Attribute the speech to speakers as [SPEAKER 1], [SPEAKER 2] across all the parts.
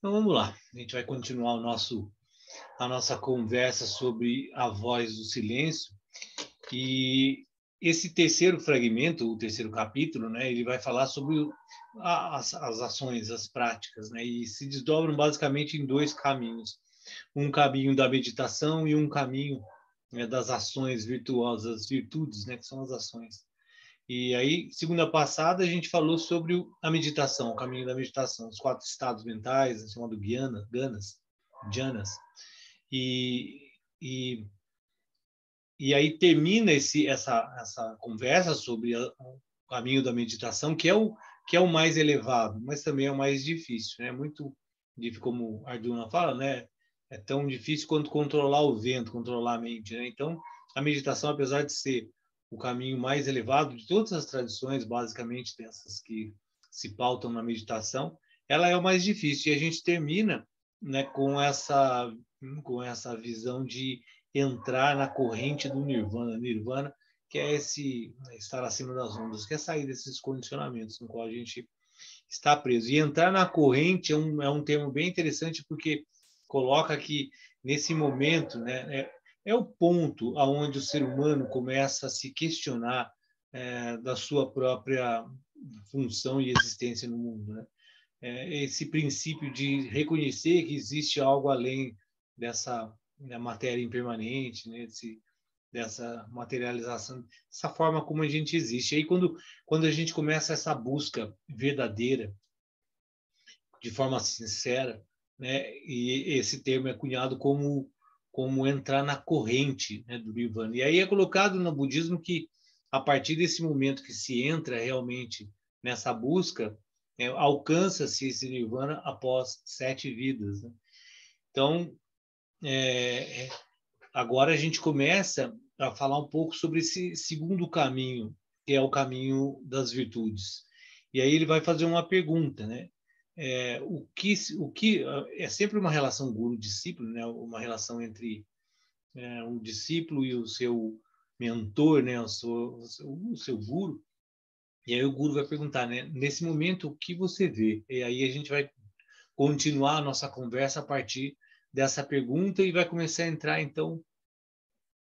[SPEAKER 1] Então vamos lá, a gente vai continuar a nossa conversa sobre a voz do silêncio. E esse terceiro fragmento, o terceiro capítulo, né, ele vai falar sobre as ações, as práticas, né, e se desdobram basicamente em dois caminhos. Um caminho da meditação e um caminho, né, das ações virtuosas, as virtudes, né, que são as ações. E aí, segunda passada, a gente falou sobre a meditação, o caminho da meditação, os 4 estados mentais, chamado Dhyanas. E, e, e aí termina essa conversa sobre o caminho da meditação, que é o mais elevado, mas também é o mais difícil, né? Muito difícil, como Arjuna fala, né? É tão difícil quanto controlar o vento, controlar a mente, né? Então, a meditação, apesar de ser o caminho mais elevado de todas as tradições, basicamente dessas que se pautam na meditação, ela é o mais difícil. E a gente termina, né, com essa visão de entrar na corrente do Nirvana, que é esse estar acima das ondas, que é sair desses condicionamentos no qual a gente está preso. E entrar na corrente é um termo bem interessante, porque coloca que, nesse momento, né, é o ponto aonde o ser humano começa a se questionar da sua própria função e existência no mundo, né? Esse princípio de reconhecer que existe algo além dessa matéria impermanente, né? Dessa materialização, essa forma como a gente existe. Aí, quando a gente começa essa busca verdadeira, de forma sincera, né? E esse termo é cunhado como entrar na corrente, né, do Nirvana. E aí é colocado no budismo que, a partir desse momento que se entra realmente nessa busca, alcança-se esse Nirvana após 7 vidas, né? Então, agora a gente começa a falar um pouco sobre esse segundo caminho, que é o caminho das virtudes. E aí ele vai fazer uma pergunta, né? O que é sempre uma relação guru-discípulo, né? Uma relação entre o discípulo e o seu mentor, né? O seu guru. E aí o guru vai perguntar, né? Nesse momento, o que você vê? E aí a gente vai continuar a nossa conversa a partir dessa pergunta e vai começar a entrar, então,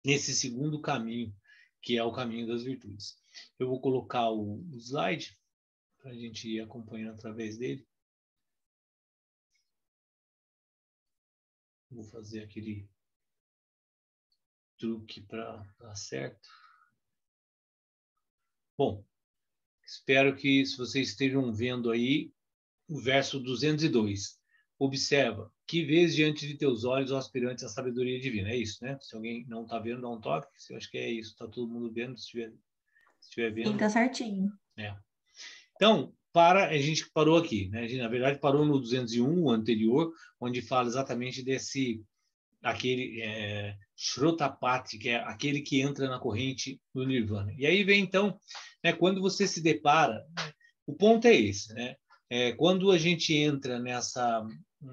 [SPEAKER 1] nesse segundo caminho, que é o caminho das virtudes. Eu vou colocar o slide para a gente ir acompanhando através dele. Vou fazer aquele truque para dar certo. Bom, espero que, se vocês estejam vendo aí, o verso 202. Observa, que vês diante de teus olhos, ó aspirante à sabedoria divina. É isso, né? Se alguém não está vendo, dá um toque. Eu acho que é isso. Está todo mundo vendo, se estiver
[SPEAKER 2] Sim,
[SPEAKER 1] vendo.
[SPEAKER 2] tá certinho.
[SPEAKER 1] Então, a gente parou aqui, né? A gente, na verdade, parou no 201, o anterior, onde fala exatamente aquele Shrotapati, que é aquele que entra na corrente do Nirvana. E aí vem, então, né, quando você se depara, né, o ponto é esse, né? Quando a gente entra nessa,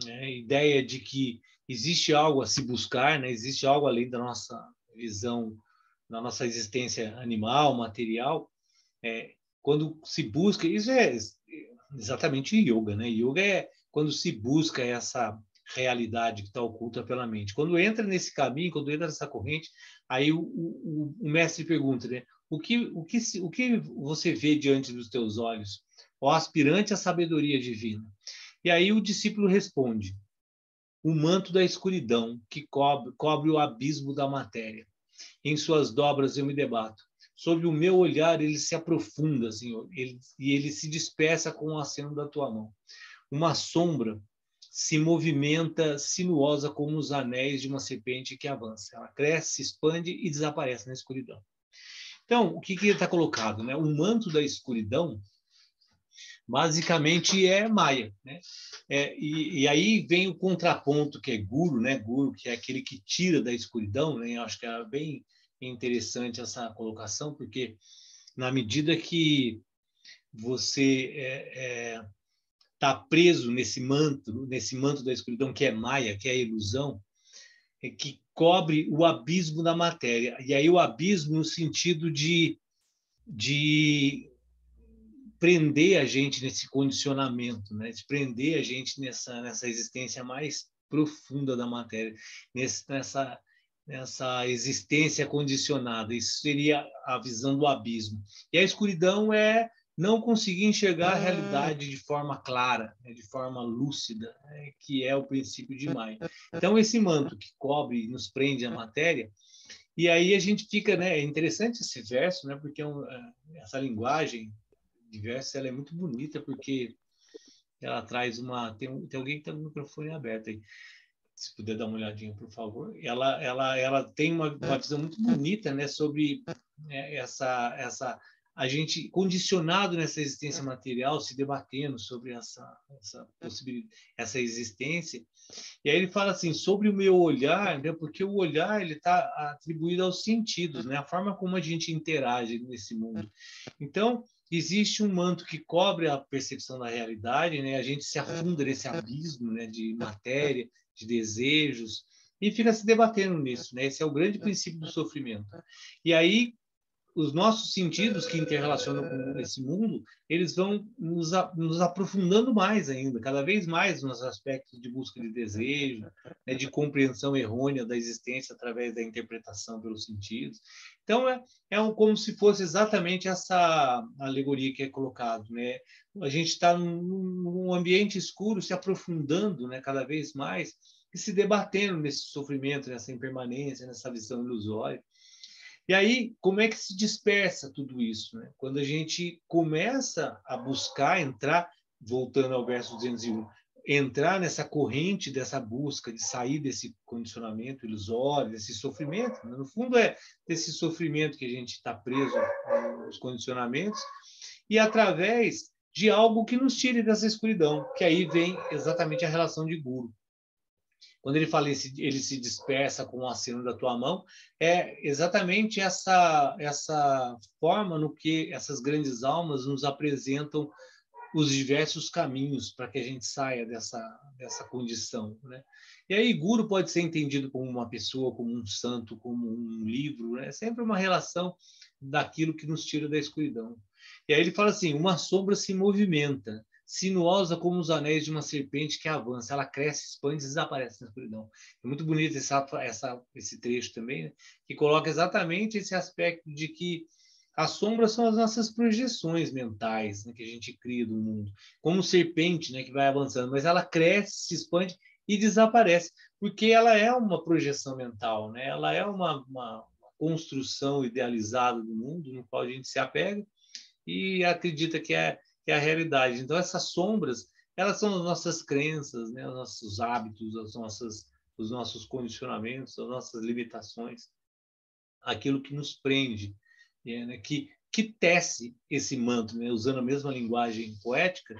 [SPEAKER 1] né, ideia de que existe algo a se buscar, né? Existe algo além da nossa visão, da nossa existência animal, material, quando se busca, isso é exatamente yoga, né? Yoga é quando se busca essa realidade que está oculta pela mente. Quando entra nesse caminho, quando entra nessa corrente, aí o mestre pergunta, né? O que você vê diante dos teus olhos? O aspirante à sabedoria divina. E aí o discípulo responde: o manto da escuridão que cobre o abismo da matéria. Em suas dobras eu me debato. Sob o meu olhar ele se aprofunda, Senhor, e ele se dispersa com o aceno da tua mão. Uma sombra se movimenta sinuosa como os anéis de uma serpente que avança. Ela cresce, se expande e desaparece na escuridão. Então, o que está colocado, né? O manto da escuridão basicamente é Maia, né? E aí vem o contraponto, que é Guru, né? Guru, que é aquele que tira da escuridão, né? Eu acho que é bem interessante essa colocação, porque na medida que você está preso nesse manto da escuridão, que é Maia, que é a ilusão, que cobre o abismo da matéria. E aí o abismo no sentido de prender a gente nesse condicionamento, né? De prender a gente nessa existência mais profunda da matéria, nessa existência condicionada. Isso seria a visão do abismo. E a escuridão é não conseguir enxergar a realidade de forma clara, né? De forma lúcida, né? Que é o princípio de Maia. Então, esse manto que cobre e nos prende à matéria, e aí a gente fica, né? É interessante esse verso, né? Porque essa linguagem de verso ela é muito bonita, porque ela traz uma. Tem alguém que está com o microfone aberto aí. Se puder dar uma olhadinha, por favor. Ela tem uma visão muito bonita, né? Sobre essa a gente condicionado nessa existência material, se debatendo sobre essa possibilidade, essa existência. E aí ele fala assim, sobre o meu olhar, né? Porque o olhar ele está atribuído aos sentidos, né? A forma como a gente interage nesse mundo. Então, existe um manto que cobre a percepção da realidade, né? A gente se afunda nesse abismo, né? De matéria, de desejos, e fica se debatendo nisso, né? Esse é o grande princípio do sofrimento. E aí, os nossos sentidos que interrelacionam com esse mundo, eles vão nos aprofundando mais ainda, cada vez mais nos aspectos de busca de desejo, né, de compreensão errônea da existência através da interpretação pelos sentidos. Então, como se fosse exatamente essa alegoria que é colocado, né? A gente está num ambiente escuro, se aprofundando, né, cada vez mais, e se debatendo nesse sofrimento, nessa impermanência, nessa visão ilusória. E aí, como é que se dispersa tudo isso, né? Quando a gente começa a buscar entrar, voltando ao verso 201, entrar nessa corrente dessa busca de sair desse condicionamento ilusório, desse sofrimento, né? No fundo é desse sofrimento que a gente está preso nos condicionamentos, e através de algo que nos tire dessa escuridão, que aí vem exatamente a relação de guru. Quando ele fala ele se dispersa com o aceno da tua mão, é exatamente essa forma no que essas grandes almas nos apresentam os diversos caminhos para que a gente saia dessa condição, né? E aí guru pode ser entendido como uma pessoa, como um santo, como um livro, né? É sempre uma relação daquilo que nos tira da escuridão. E aí ele fala assim, uma sombra se movimenta, sinuosa como os anéis de uma serpente que avança, ela cresce, expande e desaparece na escuridão. É muito bonito esse trecho também, né? Que coloca exatamente esse aspecto de que as sombras são as nossas projeções mentais, né, que a gente cria do mundo, como serpente, né, que vai avançando, mas ela cresce, se expande e desaparece, porque ela é uma projeção mental, né? Ela é uma construção idealizada do mundo, no qual a gente se apega e acredita que é a realidade. Então, essas sombras, elas são as nossas crenças, né? Os nossos hábitos, os nossos condicionamentos, as nossas limitações, aquilo que nos prende, né? Que tece esse manto, né? Usando a mesma linguagem poética,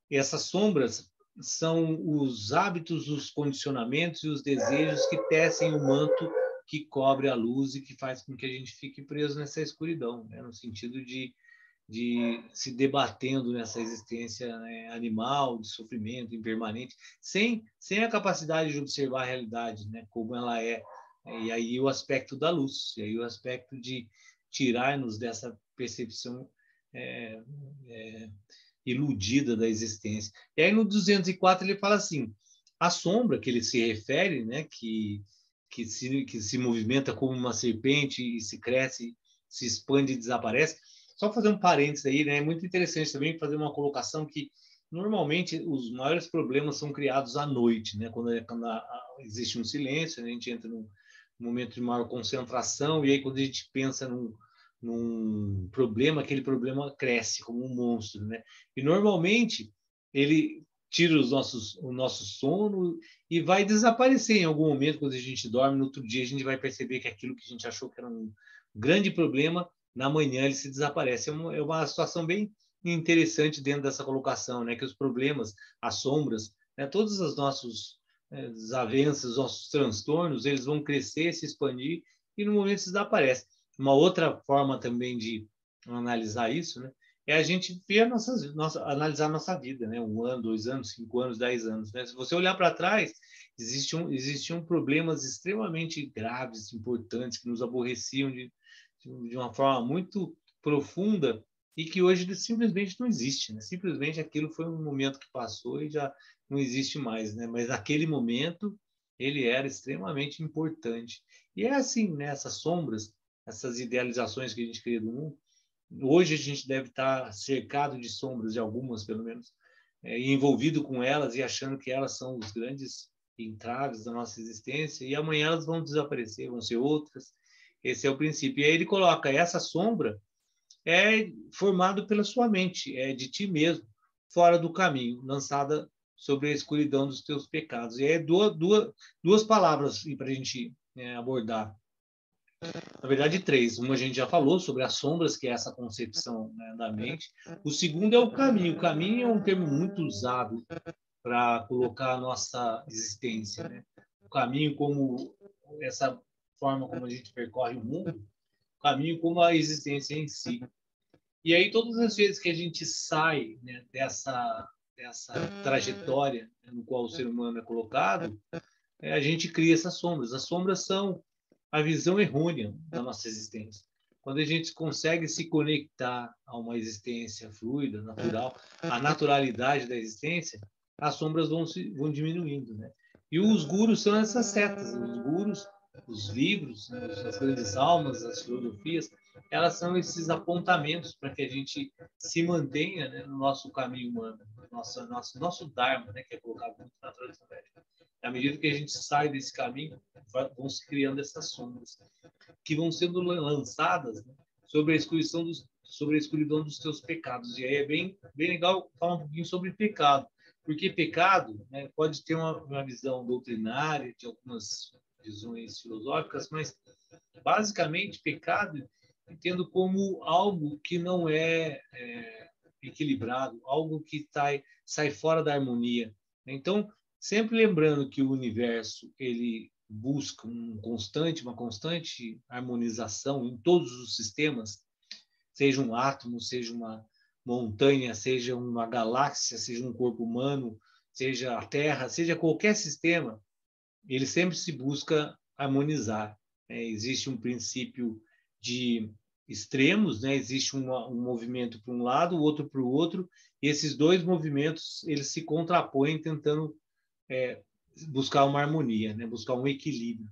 [SPEAKER 1] e essas sombras são os hábitos, os condicionamentos e os desejos que tecem o manto que cobre a luz e que faz com que a gente fique preso nessa escuridão, né? No sentido de se debatendo nessa existência, né, animal, de sofrimento impermanente, sem a capacidade de observar a realidade, né, como ela é. E aí o aspecto da luz, e aí o aspecto de tirar-nos dessa percepção é, é, iludida da existência. E aí no 204 ele fala assim, a sombra que ele se refere, né, que se movimenta como uma serpente e se cresce, se expande e desaparece. Só fazer um parênteses aí, né? É muito interessante também fazer uma colocação que normalmente os maiores problemas são criados à noite, né? Quando existe um silêncio, a gente entra num momento de maior concentração e aí quando a gente pensa num problema, aquele problema cresce como um monstro, né? E normalmente ele tira o nosso sono e vai desaparecer em algum momento quando a gente dorme. No outro dia a gente vai perceber que aquilo que a gente achou que era um grande problema, na manhã ele se desaparece. É uma situação bem interessante dentro dessa colocação, né? Que os problemas, as sombras, né? Todos os nossos desavenças, os nossos transtornos, eles vão crescer, se expandir e no momento desaparece. Uma outra forma também de analisar isso, né? É a gente ver analisar a nossa vida, né? 1 ano, 2 anos, 5 anos, 10 anos, né? Se você olhar para trás, existiam problemas extremamente graves, importantes, que nos aborreciam de uma forma muito profunda e que hoje simplesmente não existe, né? Simplesmente aquilo foi um momento que passou e já não existe mais, né? Mas naquele momento ele era extremamente importante. E é assim, né? Essas sombras, essas idealizações que a gente cria do mundo, hoje a gente deve estar cercado de sombras, de algumas pelo menos, e envolvido com elas e achando que elas são os grandes entraves da nossa existência, e amanhã elas vão desaparecer, vão ser outras. Esse é o princípio. E aí ele coloca essa sombra é formado pela sua mente, é de ti mesmo, fora do caminho, lançada sobre a escuridão dos teus pecados. E é duas palavras para a gente abordar. Na verdade, três. Uma a gente já falou sobre as sombras, que é essa concepção, né, da mente. O segundo é o caminho. O caminho é um termo muito usado para colocar a nossa existência, né? O caminho como essa forma como a gente percorre o mundo, o caminho como a existência em si. E aí, todas as vezes que a gente sai, né, dessa trajetória, né, no qual o ser humano é colocado, a gente cria essas sombras. As sombras são a visão errônea da nossa existência. Quando a gente consegue se conectar a uma existência fluida, natural, a naturalidade da existência, as sombras vão diminuindo, né? E os gurus são essas setas. Os gurus, os livros, né, as grandes almas, as filosofias, elas são esses apontamentos para que a gente se mantenha, né, no nosso caminho humano, nosso dharma, né, que é colocado muito na tradição védica. À medida que a gente sai desse caminho, vão se criando essas sombras que vão sendo lançadas, né, sobre a escuridão dos teus pecados. E aí é bem legal falar um pouquinho sobre pecado, porque pecado, né, pode ter uma visão doutrinária de algumas visões filosóficas, mas basicamente pecado entendo como algo que não é equilibrado, algo que sai fora da harmonia. Então, sempre lembrando que o universo ele busca uma constante harmonização em todos os sistemas, seja um átomo, seja uma montanha, seja uma galáxia, seja um corpo humano, seja a Terra, seja qualquer sistema, ele sempre se busca harmonizar. Né? Existe um princípio de extremos, né? Existe um movimento para um lado, o outro para o outro, e esses dois movimentos eles se contrapõem tentando buscar uma harmonia, né? Buscar um equilíbrio.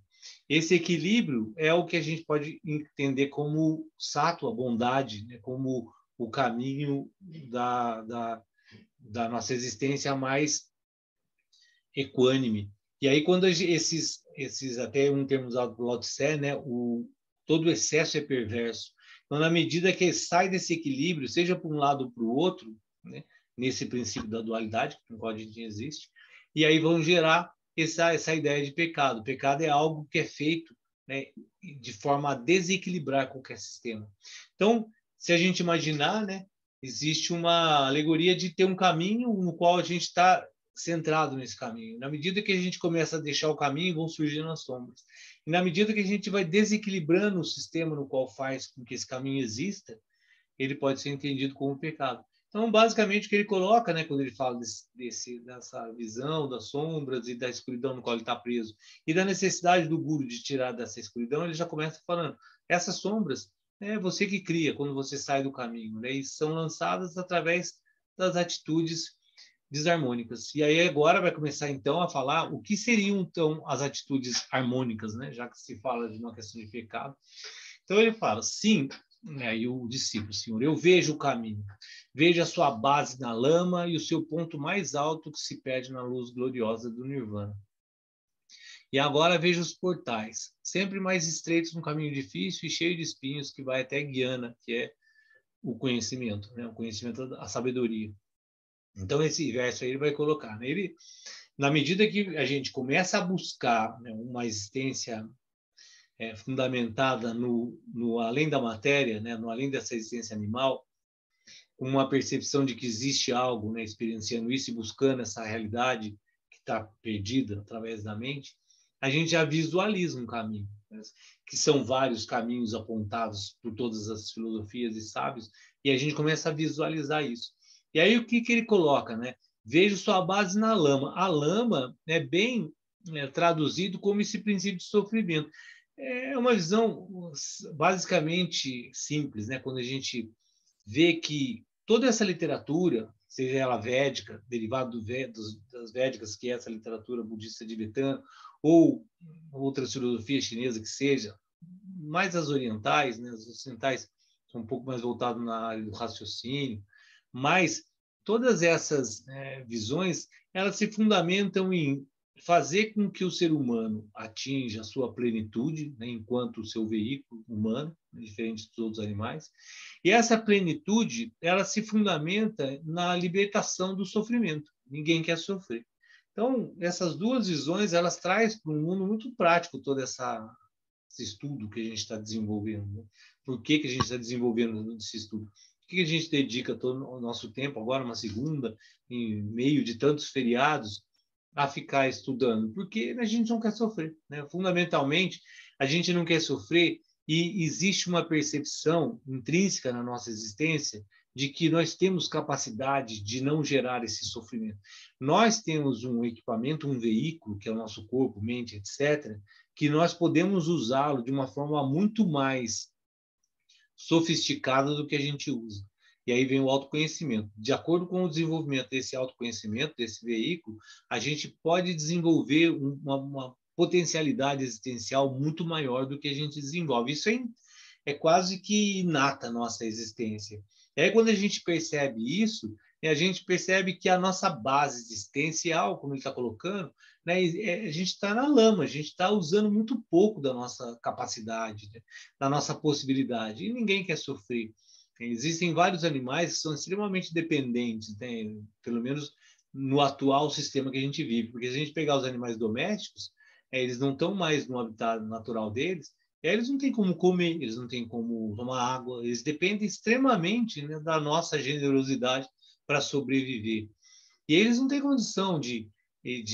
[SPEAKER 1] Esse equilíbrio é o que a gente pode entender como sattva, a bondade, né? Como o caminho da nossa existência mais equânime. E aí, quando esses até um termo usado por Lao Tse, né? Todo excesso é perverso. Então, na medida que sai desse equilíbrio, seja para um lado ou para o outro, né? Nesse princípio da dualidade, no qual a gente existe, e aí vão gerar essa ideia de pecado. Pecado é algo que é feito, né, de forma a desequilibrar qualquer sistema. Então, se a gente imaginar, né, existe uma alegoria de ter um caminho no qual a gente está centrado nesse caminho. Na medida que a gente começa a deixar o caminho, vão surgindo as sombras. E na medida que a gente vai desequilibrando o sistema no qual faz com que esse caminho exista, ele pode ser entendido como pecado. Então, basicamente, o que ele coloca, né, quando ele fala dessa visão das sombras e da escuridão no qual ele está preso, e da necessidade do guru de tirar dessa escuridão, ele já começa falando, essas sombras é você que cria quando você sai do caminho, né, e são lançadas através das atitudes desarmônicas. E aí agora vai começar, então, a falar o que seriam, então, as atitudes harmônicas, né, já que se fala de uma questão de pecado. Então, ele fala, sim, aí o discípulo, Senhor, eu vejo o caminho, vejo a sua base na lama e o seu ponto mais alto que se perde na luz gloriosa do Nirvana. E agora vejo os portais, sempre mais estreitos num caminho difícil e cheio de espinhos que vai até Guiana, que é o conhecimento, né? O conhecimento, a sabedoria. Então, esse verso aí ele vai colocar, né? Ele, na medida que a gente começa a buscar, né, uma existência fundamentada no além da matéria, né, no além dessa existência animal, uma percepção de que existe algo, né, experienciando isso e buscando essa realidade que está perdida através da mente, a gente já visualiza um caminho, né, que são vários caminhos apontados por todas as filosofias e sábios, e a gente começa a visualizar isso. E aí o que ele coloca, né? Vejo sua base na lama. A lama é bem traduzido como esse princípio de sofrimento. É uma visão basicamente simples, né? Quando a gente vê que toda essa literatura, seja ela védica, derivada das védicas, que é essa literatura budista tibetana, ou outras filosofias chinesas que seja, mais as orientais, né? As ocidentais são um pouco mais voltadas na área do raciocínio, mas todas essas visões, elas se fundamentam em fazer com que o ser humano atinja a sua plenitude, né, enquanto o seu veículo humano, diferente dos outros animais. E essa plenitude, ela se fundamenta na libertação do sofrimento. Ninguém quer sofrer. Então, essas duas visões, elas trazem para um mundo muito prático todo esse estudo que a gente está desenvolvendo. Né? Por que a gente está desenvolvendo esse estudo? Por que a gente dedica todo o nosso tempo, agora uma segunda, em meio de tantos feriados, a ficar estudando? Porque a gente não quer sofrer. Né? Fundamentalmente, a gente não quer sofrer e existe uma percepção intrínseca na nossa existência de que nós temos capacidade de não gerar esse sofrimento. Nós temos um equipamento, um veículo, que é o nosso corpo, mente, etc., que nós podemos usá-lo de uma forma muito mais sofisticada do que a gente usa. E aí vem o autoconhecimento. De acordo com o desenvolvimento desse autoconhecimento, desse veículo, a gente pode desenvolver uma potencialidade existencial muito maior do que a gente desenvolve. Isso é quase que inata a nossa existência. E aí, quando a gente percebe isso, a gente percebe que a nossa base existencial, como ele está colocando, né, a gente está na lama, a gente está usando muito pouco da nossa capacidade, né, da nossa possibilidade, e ninguém quer sofrer. Existem vários animais que são extremamente dependentes, né, pelo menos no atual sistema que a gente vive, porque se a gente pegar os animais domésticos, eles não estão mais no habitat natural deles, eles não têm como comer, eles não têm como tomar água, eles dependem extremamente, né, da nossa generosidade para sobreviver. E eles não têm condição de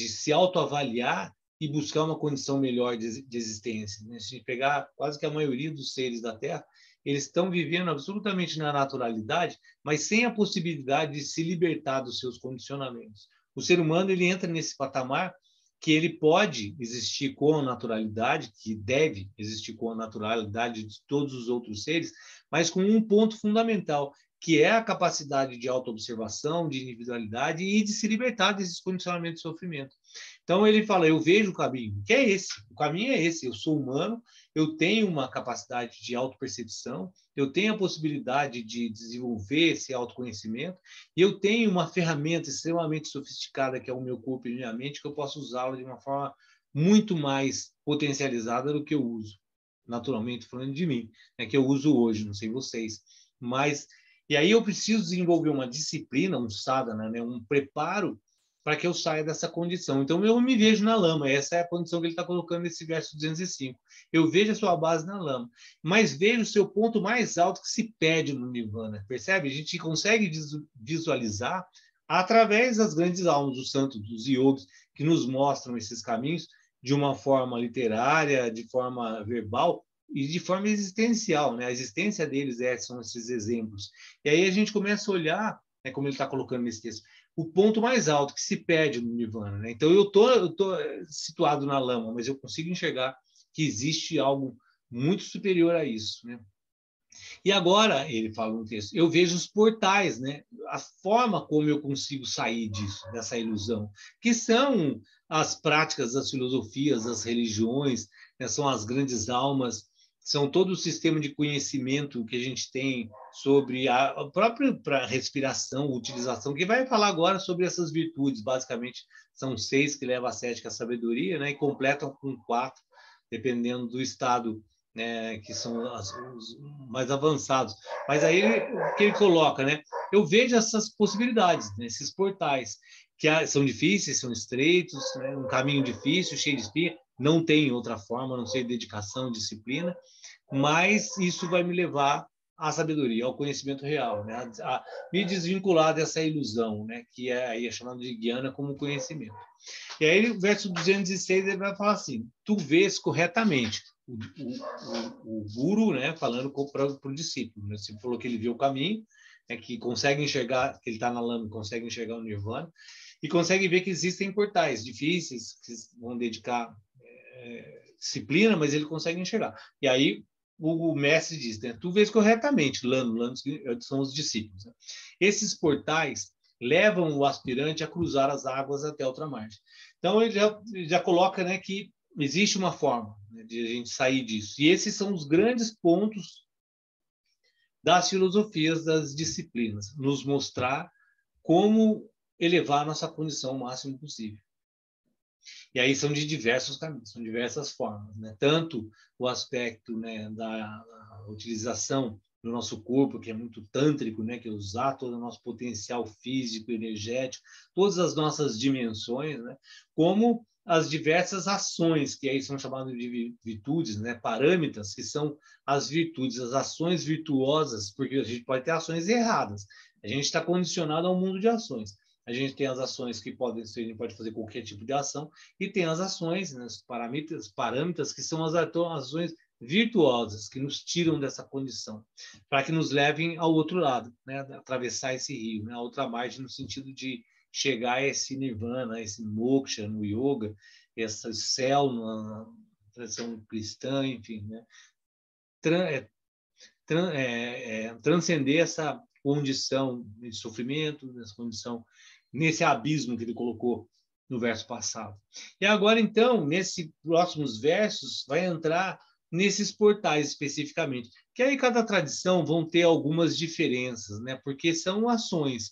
[SPEAKER 1] se autoavaliar e buscar uma condição melhor de existência. Né? Se a gente pegar quase que a maioria dos seres da Terra, eles estão vivendo absolutamente na naturalidade, mas sem a possibilidade de se libertar dos seus condicionamentos. O ser humano ele entra nesse patamar que ele pode existir com a naturalidade, que deve existir com a naturalidade de todos os outros seres, mas com um ponto fundamental, que é a capacidade de autoobservação, de individualidade e de se libertar desses condicionamentos de sofrimento. Então ele fala, eu vejo o caminho, que é esse, o caminho é esse, eu sou humano, eu tenho uma capacidade de autopercepção, eu tenho a possibilidade de desenvolver esse autoconhecimento e eu tenho uma ferramenta extremamente sofisticada que é o meu corpo e minha mente que eu posso usá-la de uma forma muito mais potencializada do que eu uso, naturalmente falando de mim, né, que eu uso hoje, não sei vocês, mas e aí eu preciso desenvolver uma disciplina, um sadhana, né, um preparo para que eu saia dessa condição. Então, eu me vejo na lama. Essa é a condição que ele está colocando nesse verso 205. Eu vejo a sua base na lama, mas vejo o seu ponto mais alto que se pede no Nirvana. Percebe? A gente consegue visualizar através das grandes almas, dos santos, dos yogis, que nos mostram esses caminhos de uma forma literária, de forma verbal, e de forma existencial, né? A existência deles são esses exemplos. E aí a gente começa a olhar, né, como ele está colocando nesse texto, o ponto mais alto que se pede no Nirvana. Né? Então eu tô situado na lama, mas eu consigo enxergar que existe algo muito superior a isso. Né? E agora, ele fala no texto, eu vejo os portais, né? A forma como eu consigo sair disso, dessa ilusão, que são as práticas das filosofias, das religiões, né? São as grandes almas, são todo o sistema de conhecimento que a gente tem sobre a própria respiração, utilização, que vai falar agora sobre essas virtudes, basicamente são 6 que levam a 7, que é a sabedoria, né? E completam com 4, dependendo do estado, né, que são os mais avançados. Mas aí o que ele coloca, né? Eu vejo essas possibilidades, né, esses portais, que são difíceis, são estreitos, né, um caminho difícil, cheio de espinha, não tem outra forma, não sei, dedicação, disciplina, mas isso vai me levar à sabedoria, ao conhecimento real, né? A me desvincular dessa ilusão, né? Que aí é chamado de guiana como conhecimento. E aí, o verso 206, ele vai falar assim, tu vês corretamente. O guru, né, falando para o discípulo. Né? Você falou que ele viu o caminho, né, que consegue enxergar, que ele está na lama, consegue enxergar o nirvana, e consegue ver que existem portais difíceis, que vão dedicar disciplina, mas ele consegue enxergar. E aí, o mestre diz, né? Tu vês corretamente, Lano são os discípulos. Né? Esses portais levam o aspirante a cruzar as águas até outra margem. Então, ele já coloca, né, que existe uma forma, né, de a gente sair disso. E esses são os grandes pontos das filosofias, das disciplinas, nos mostrar como elevar a nossa condição o máximo possível. E aí são de diversos caminhos, são diversas formas, né? Tanto o aspecto, né, da utilização do nosso corpo, que é muito tântrico, né, que é usar todo o nosso potencial físico, energético, todas as nossas dimensões, né, como as diversas ações, que aí são chamadas de virtudes, né, parâmitas, que são as virtudes, as ações virtuosas, porque a gente pode ter ações erradas. A gente está condicionado a um mundo de ações. A gente tem as ações que podem ser, a gente pode fazer qualquer tipo de ação, e tem as ações, né, os parâmetros, que são as ações virtuosas, que nos tiram dessa condição, para que nos levem ao outro lado, né, atravessar esse rio, né, a outra margem, no sentido de chegar a esse nirvana, a esse moksha no yoga, esse céu na tradição cristã, enfim, né, transcender essa condição de sofrimento, nessa condição, nesse abismo que ele colocou no verso passado. E agora, então, nesses próximos versos, vai entrar nesses portais especificamente, que aí cada tradição vão ter algumas diferenças, né? Porque são ações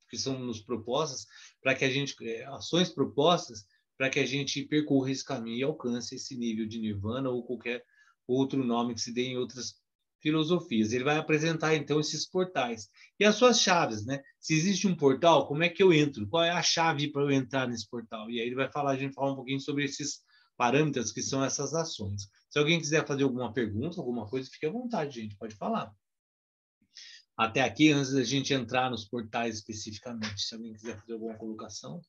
[SPEAKER 1] que são nos propostas para que a gente, ações propostas para que a gente percorra esse caminho e alcance esse nível de nirvana ou qualquer outro nome que se dê em outras filosofias. Ele vai apresentar, então, esses portais. E as suas chaves, né? Se existe um portal, como é que eu entro? Qual é a chave para eu entrar nesse portal? E aí ele vai falar, a gente fala um pouquinho sobre esses parâmetros que são essas ações. Se alguém quiser fazer alguma pergunta, alguma coisa, fique à vontade, gente, pode falar. Até aqui, antes da gente entrar nos portais especificamente, se alguém quiser fazer alguma colocação.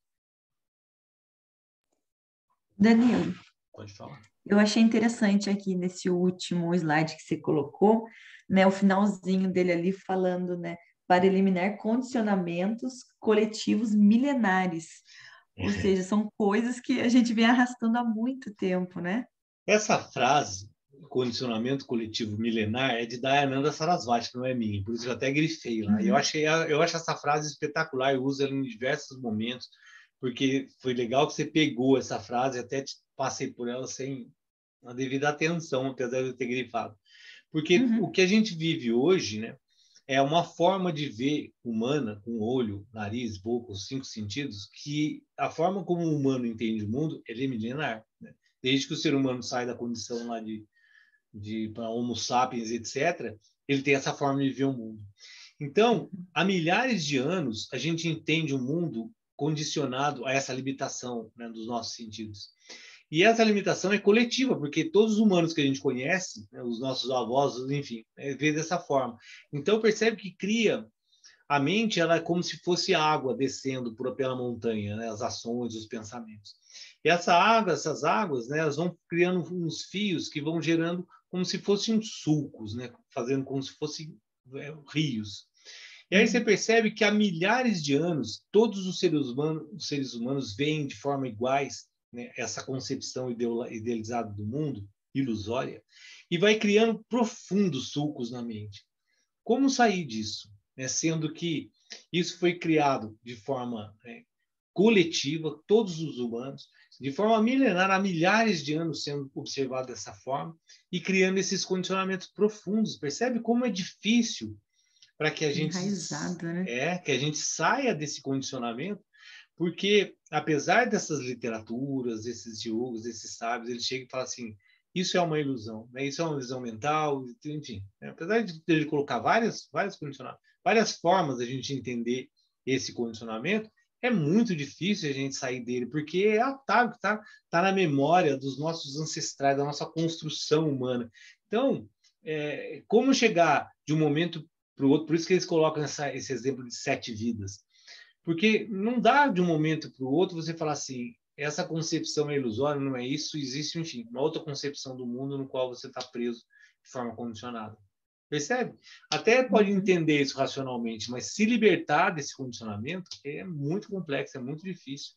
[SPEAKER 2] Danilo,
[SPEAKER 1] pode falar.
[SPEAKER 2] Eu achei interessante aqui nesse último slide que você colocou, né, o finalzinho dele ali falando, né, para eliminar condicionamentos coletivos milenares. Ou seja, são coisas que a gente vem arrastando há muito tempo, né?
[SPEAKER 1] Essa frase, condicionamento coletivo milenar, é de Dayananda Sarasvati, não é minha, por isso eu até grifei lá.
[SPEAKER 2] Uhum.
[SPEAKER 1] Eu acho essa frase espetacular, eu uso ela em diversos momentos, porque foi legal que você pegou essa frase, até passei por ela sem a devida atenção, apesar de eu ter grifado. Porque o
[SPEAKER 2] Uhum.
[SPEAKER 1] que a gente vive hoje, né, é uma forma de ver humana, com olho, nariz, boca, os 5 sentidos, que a forma como o humano entende o mundo, ele é milenar, né? Desde que o ser humano sai da condição lá de para Homo sapiens, etc., ele tem essa forma de ver o mundo. Então, há milhares de anos, a gente entende o mundo condicionado a essa limitação, né, dos nossos sentidos. E essa limitação é coletiva, porque todos os humanos que a gente conhece, né, os nossos avós, enfim, vê dessa forma. Então, percebe que cria a mente, ela é como se fosse água descendo pela montanha, né, as ações, os pensamentos. E essas águas, né, elas vão criando uns fios que vão gerando como se fossem sulcos, né, fazendo como se fossem rios. E aí você percebe que há milhares de anos, todos os seres humanos veem de forma iguais, né, essa concepção idealizada do mundo, ilusória, e vai criando profundos sulcos na mente. Como sair disso? Né? Sendo que isso foi criado de forma coletiva, todos os humanos, de forma milenar, há milhares de anos sendo observado dessa forma, e criando esses condicionamentos profundos. Percebe como é difícil para que
[SPEAKER 2] Enraizado, né?
[SPEAKER 1] que a gente saia desse condicionamento, porque apesar dessas literaturas, desses yogis, desses sábios, eles chegam e falam assim: isso é uma ilusão, né? Isso é uma ilusão mental, enfim. Né? Apesar de ele colocar várias condicionamentos, várias formas da gente entender esse condicionamento, é muito difícil a gente sair dele, porque tá na memória dos nossos ancestrais, da nossa construção humana. Então, como chegar de um momento para o outro, por isso que eles colocam esse exemplo de 7 vidas. Porque não dá de um momento para o outro você falar assim, essa concepção é ilusória, não é isso, existe, enfim, uma outra concepção do mundo no qual você está preso de forma condicionada. Percebe? Até pode entender isso racionalmente, mas se libertar desse condicionamento é muito complexo, é muito difícil.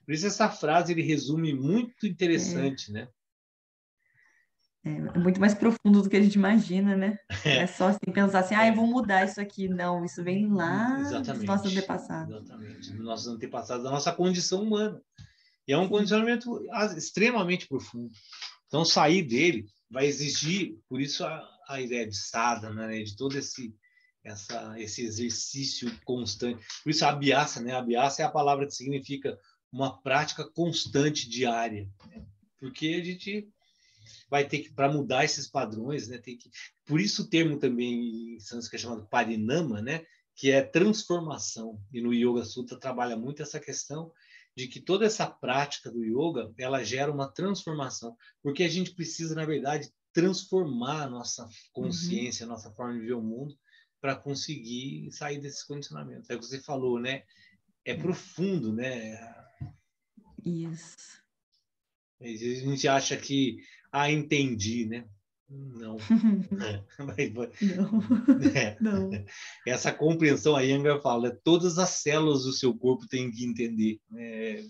[SPEAKER 1] Por isso essa frase ele resume muito interessante, né?
[SPEAKER 2] É muito mais profundo do que a gente imagina, né? Não é
[SPEAKER 1] É,
[SPEAKER 2] só assim, pensar assim, eu vou mudar isso aqui. Não, isso vem lá dos nossos
[SPEAKER 1] exatamente,
[SPEAKER 2] antepassados.
[SPEAKER 1] exatamente. Dos nossos antepassados, da nossa condição humana. E é um
[SPEAKER 2] Sim.
[SPEAKER 1] condicionamento extremamente profundo. Então, sair dele vai exigir, por isso a ideia de sadhana, né? De todo esse exercício constante. Por isso a abhyasa, né? A abhyasa é a palavra que significa uma prática constante diária. Né? Porque a gente vai ter que, para mudar esses padrões, né? Tem que, por isso o termo também em sânscrito é chamado parinama, né? Que é transformação. E no Yoga Sutra trabalha muito essa questão de que toda essa prática do yoga, ela gera uma transformação, porque a gente precisa, na verdade, transformar a nossa
[SPEAKER 2] Uhum.
[SPEAKER 1] consciência, a nossa forma de ver o mundo, para conseguir sair desses condicionamentos. É o que você falou, né? É profundo, né?
[SPEAKER 2] Isso.
[SPEAKER 1] A gente acha que, entendi, né? Não.
[SPEAKER 2] Não,
[SPEAKER 1] É.
[SPEAKER 2] não.
[SPEAKER 1] Essa compreensão, a Iyengar fala, todas as células do seu corpo têm que entender. É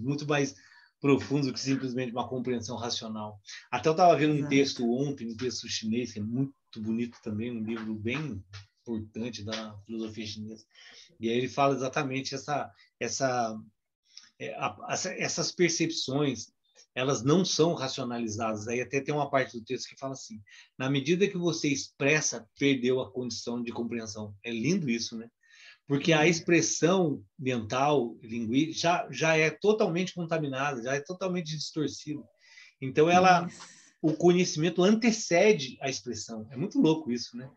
[SPEAKER 1] muito mais profundo que simplesmente uma compreensão racional. Até eu estava vendo um
[SPEAKER 2] Exato.
[SPEAKER 1] texto ontem, um texto chinês, que é muito bonito também, um livro bem importante da filosofia chinesa. E aí ele fala exatamente essa essas percepções, elas não são racionalizadas. Aí até tem uma parte do texto que fala assim: na medida que você expressa, perdeu a condição de compreensão. É lindo isso, né? Porque a
[SPEAKER 2] É.
[SPEAKER 1] expressão mental, linguística, já é totalmente contaminada, já é totalmente distorcida. Então,
[SPEAKER 2] Isso.
[SPEAKER 1] o conhecimento antecede a expressão. É muito louco isso, né?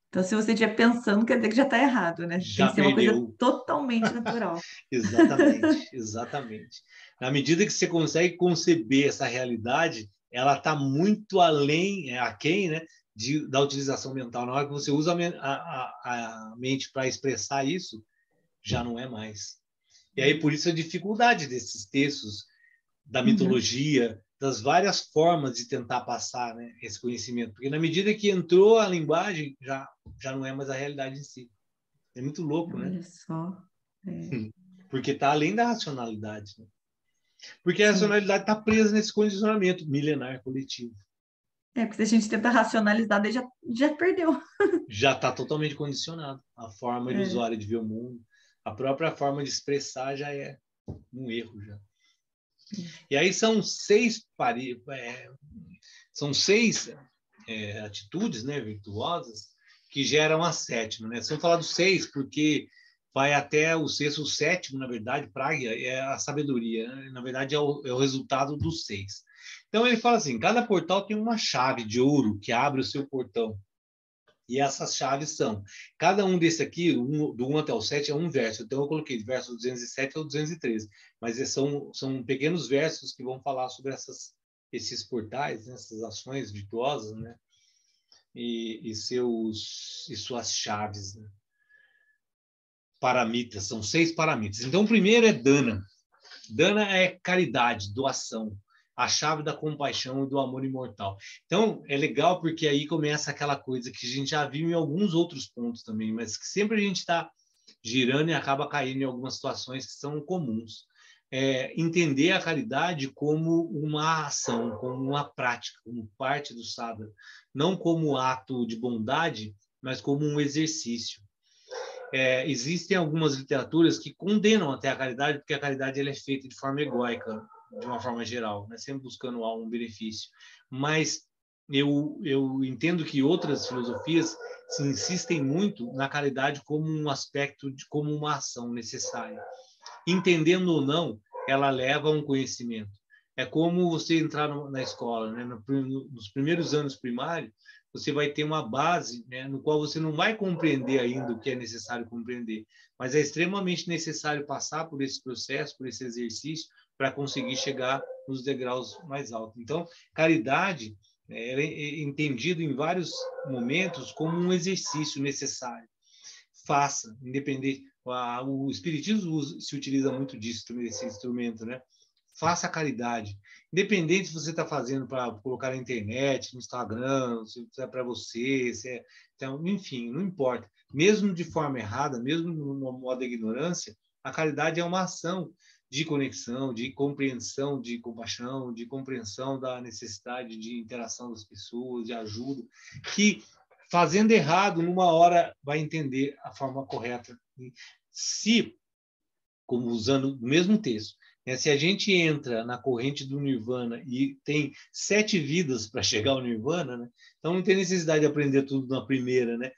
[SPEAKER 2] Então, se você estiver pensando, quer dizer que já está errado, né? Tem
[SPEAKER 1] Já
[SPEAKER 2] que ser uma coisa
[SPEAKER 1] perdeu.
[SPEAKER 2] totalmente natural.
[SPEAKER 1] Exatamente, exatamente. Na medida que você consegue conceber essa realidade, ela está muito além, aquém, né, da utilização mental. Na hora que você usa a mente para expressar isso, já não é mais. E aí, por isso, a dificuldade desses textos, da
[SPEAKER 2] Uhum.
[SPEAKER 1] mitologia, das várias formas de tentar passar, né, esse conhecimento. Porque na medida que entrou a linguagem, já não é mais a realidade em si. É muito louco, né?
[SPEAKER 2] Olha só. É,
[SPEAKER 1] Porque está além da racionalidade. Né? Porque a
[SPEAKER 2] sim.
[SPEAKER 1] racionalidade está presa nesse condicionamento milenar coletivo.
[SPEAKER 2] Porque se a gente tenta racionalizar, daí já perdeu.
[SPEAKER 1] Já está totalmente condicionado. A forma
[SPEAKER 2] É.
[SPEAKER 1] ilusória de ver o mundo, a própria forma de expressar já é um erro. Já. E aí são seis atitudes, né, virtuosas que geram a sétima. Né? Vamos falar dos seis, porque vai até o sexto, o sétimo, na verdade, Pragya é a sabedoria. Né? Na verdade, é o resultado dos seis. Então, ele fala assim, cada portal tem uma chave de ouro que abre o seu portão. E essas chaves são, cada um desse aqui, do 1 até o 7, é um verso. Então, eu coloquei de verso 207 ao 213. Mas são pequenos versos que vão falar sobre esses portais, né? Essas ações virtuosas, né? E suas chaves. Né? Paramitas, são 6 paramitas. Então, o primeiro é Dana. Dana é caridade, doação, a chave da compaixão e do amor imortal. Então, é legal porque aí começa aquela coisa que a gente já viu em alguns outros pontos também, mas que sempre a gente está girando e acaba caindo em algumas situações que são comuns. Entender a caridade como uma ação, como uma prática, como parte do sadhana, não como ato de bondade, mas como um exercício. Existem algumas literaturas que condenam até a caridade, porque a caridade ela é feita de forma egóica, de uma forma geral, né? Sempre buscando um benefício. Mas eu entendo que outras filosofias se insistem muito na caridade como um aspecto, como uma ação necessária. Entendendo ou não, ela leva a um conhecimento. É como você entrar na escola, né? Nos primeiros anos primários, você vai ter uma base, né, no qual você não vai compreender ainda o que é necessário compreender, mas é extremamente necessário passar por esse processo, por esse exercício, para conseguir chegar nos degraus mais altos. Então, caridade é entendido em vários momentos como um exercício necessário. Faça, independente. O espiritismo se utiliza muito disso também, desse instrumento, né? Faça a caridade. Independente se você está fazendo para colocar na internet, no Instagram, se é para você, então, enfim, não importa. Mesmo de forma errada, mesmo no modo da ignorância, a caridade é uma ação de conexão, de compreensão, de compaixão, de compreensão da necessidade de interação das pessoas, de ajuda, que fazendo errado, numa hora vai entender a forma correta. Se, como usando o mesmo texto, né, se a gente entra na corrente do Nirvana e tem 7 vidas para chegar ao Nirvana, né, então não tem necessidade de aprender tudo na primeira, né?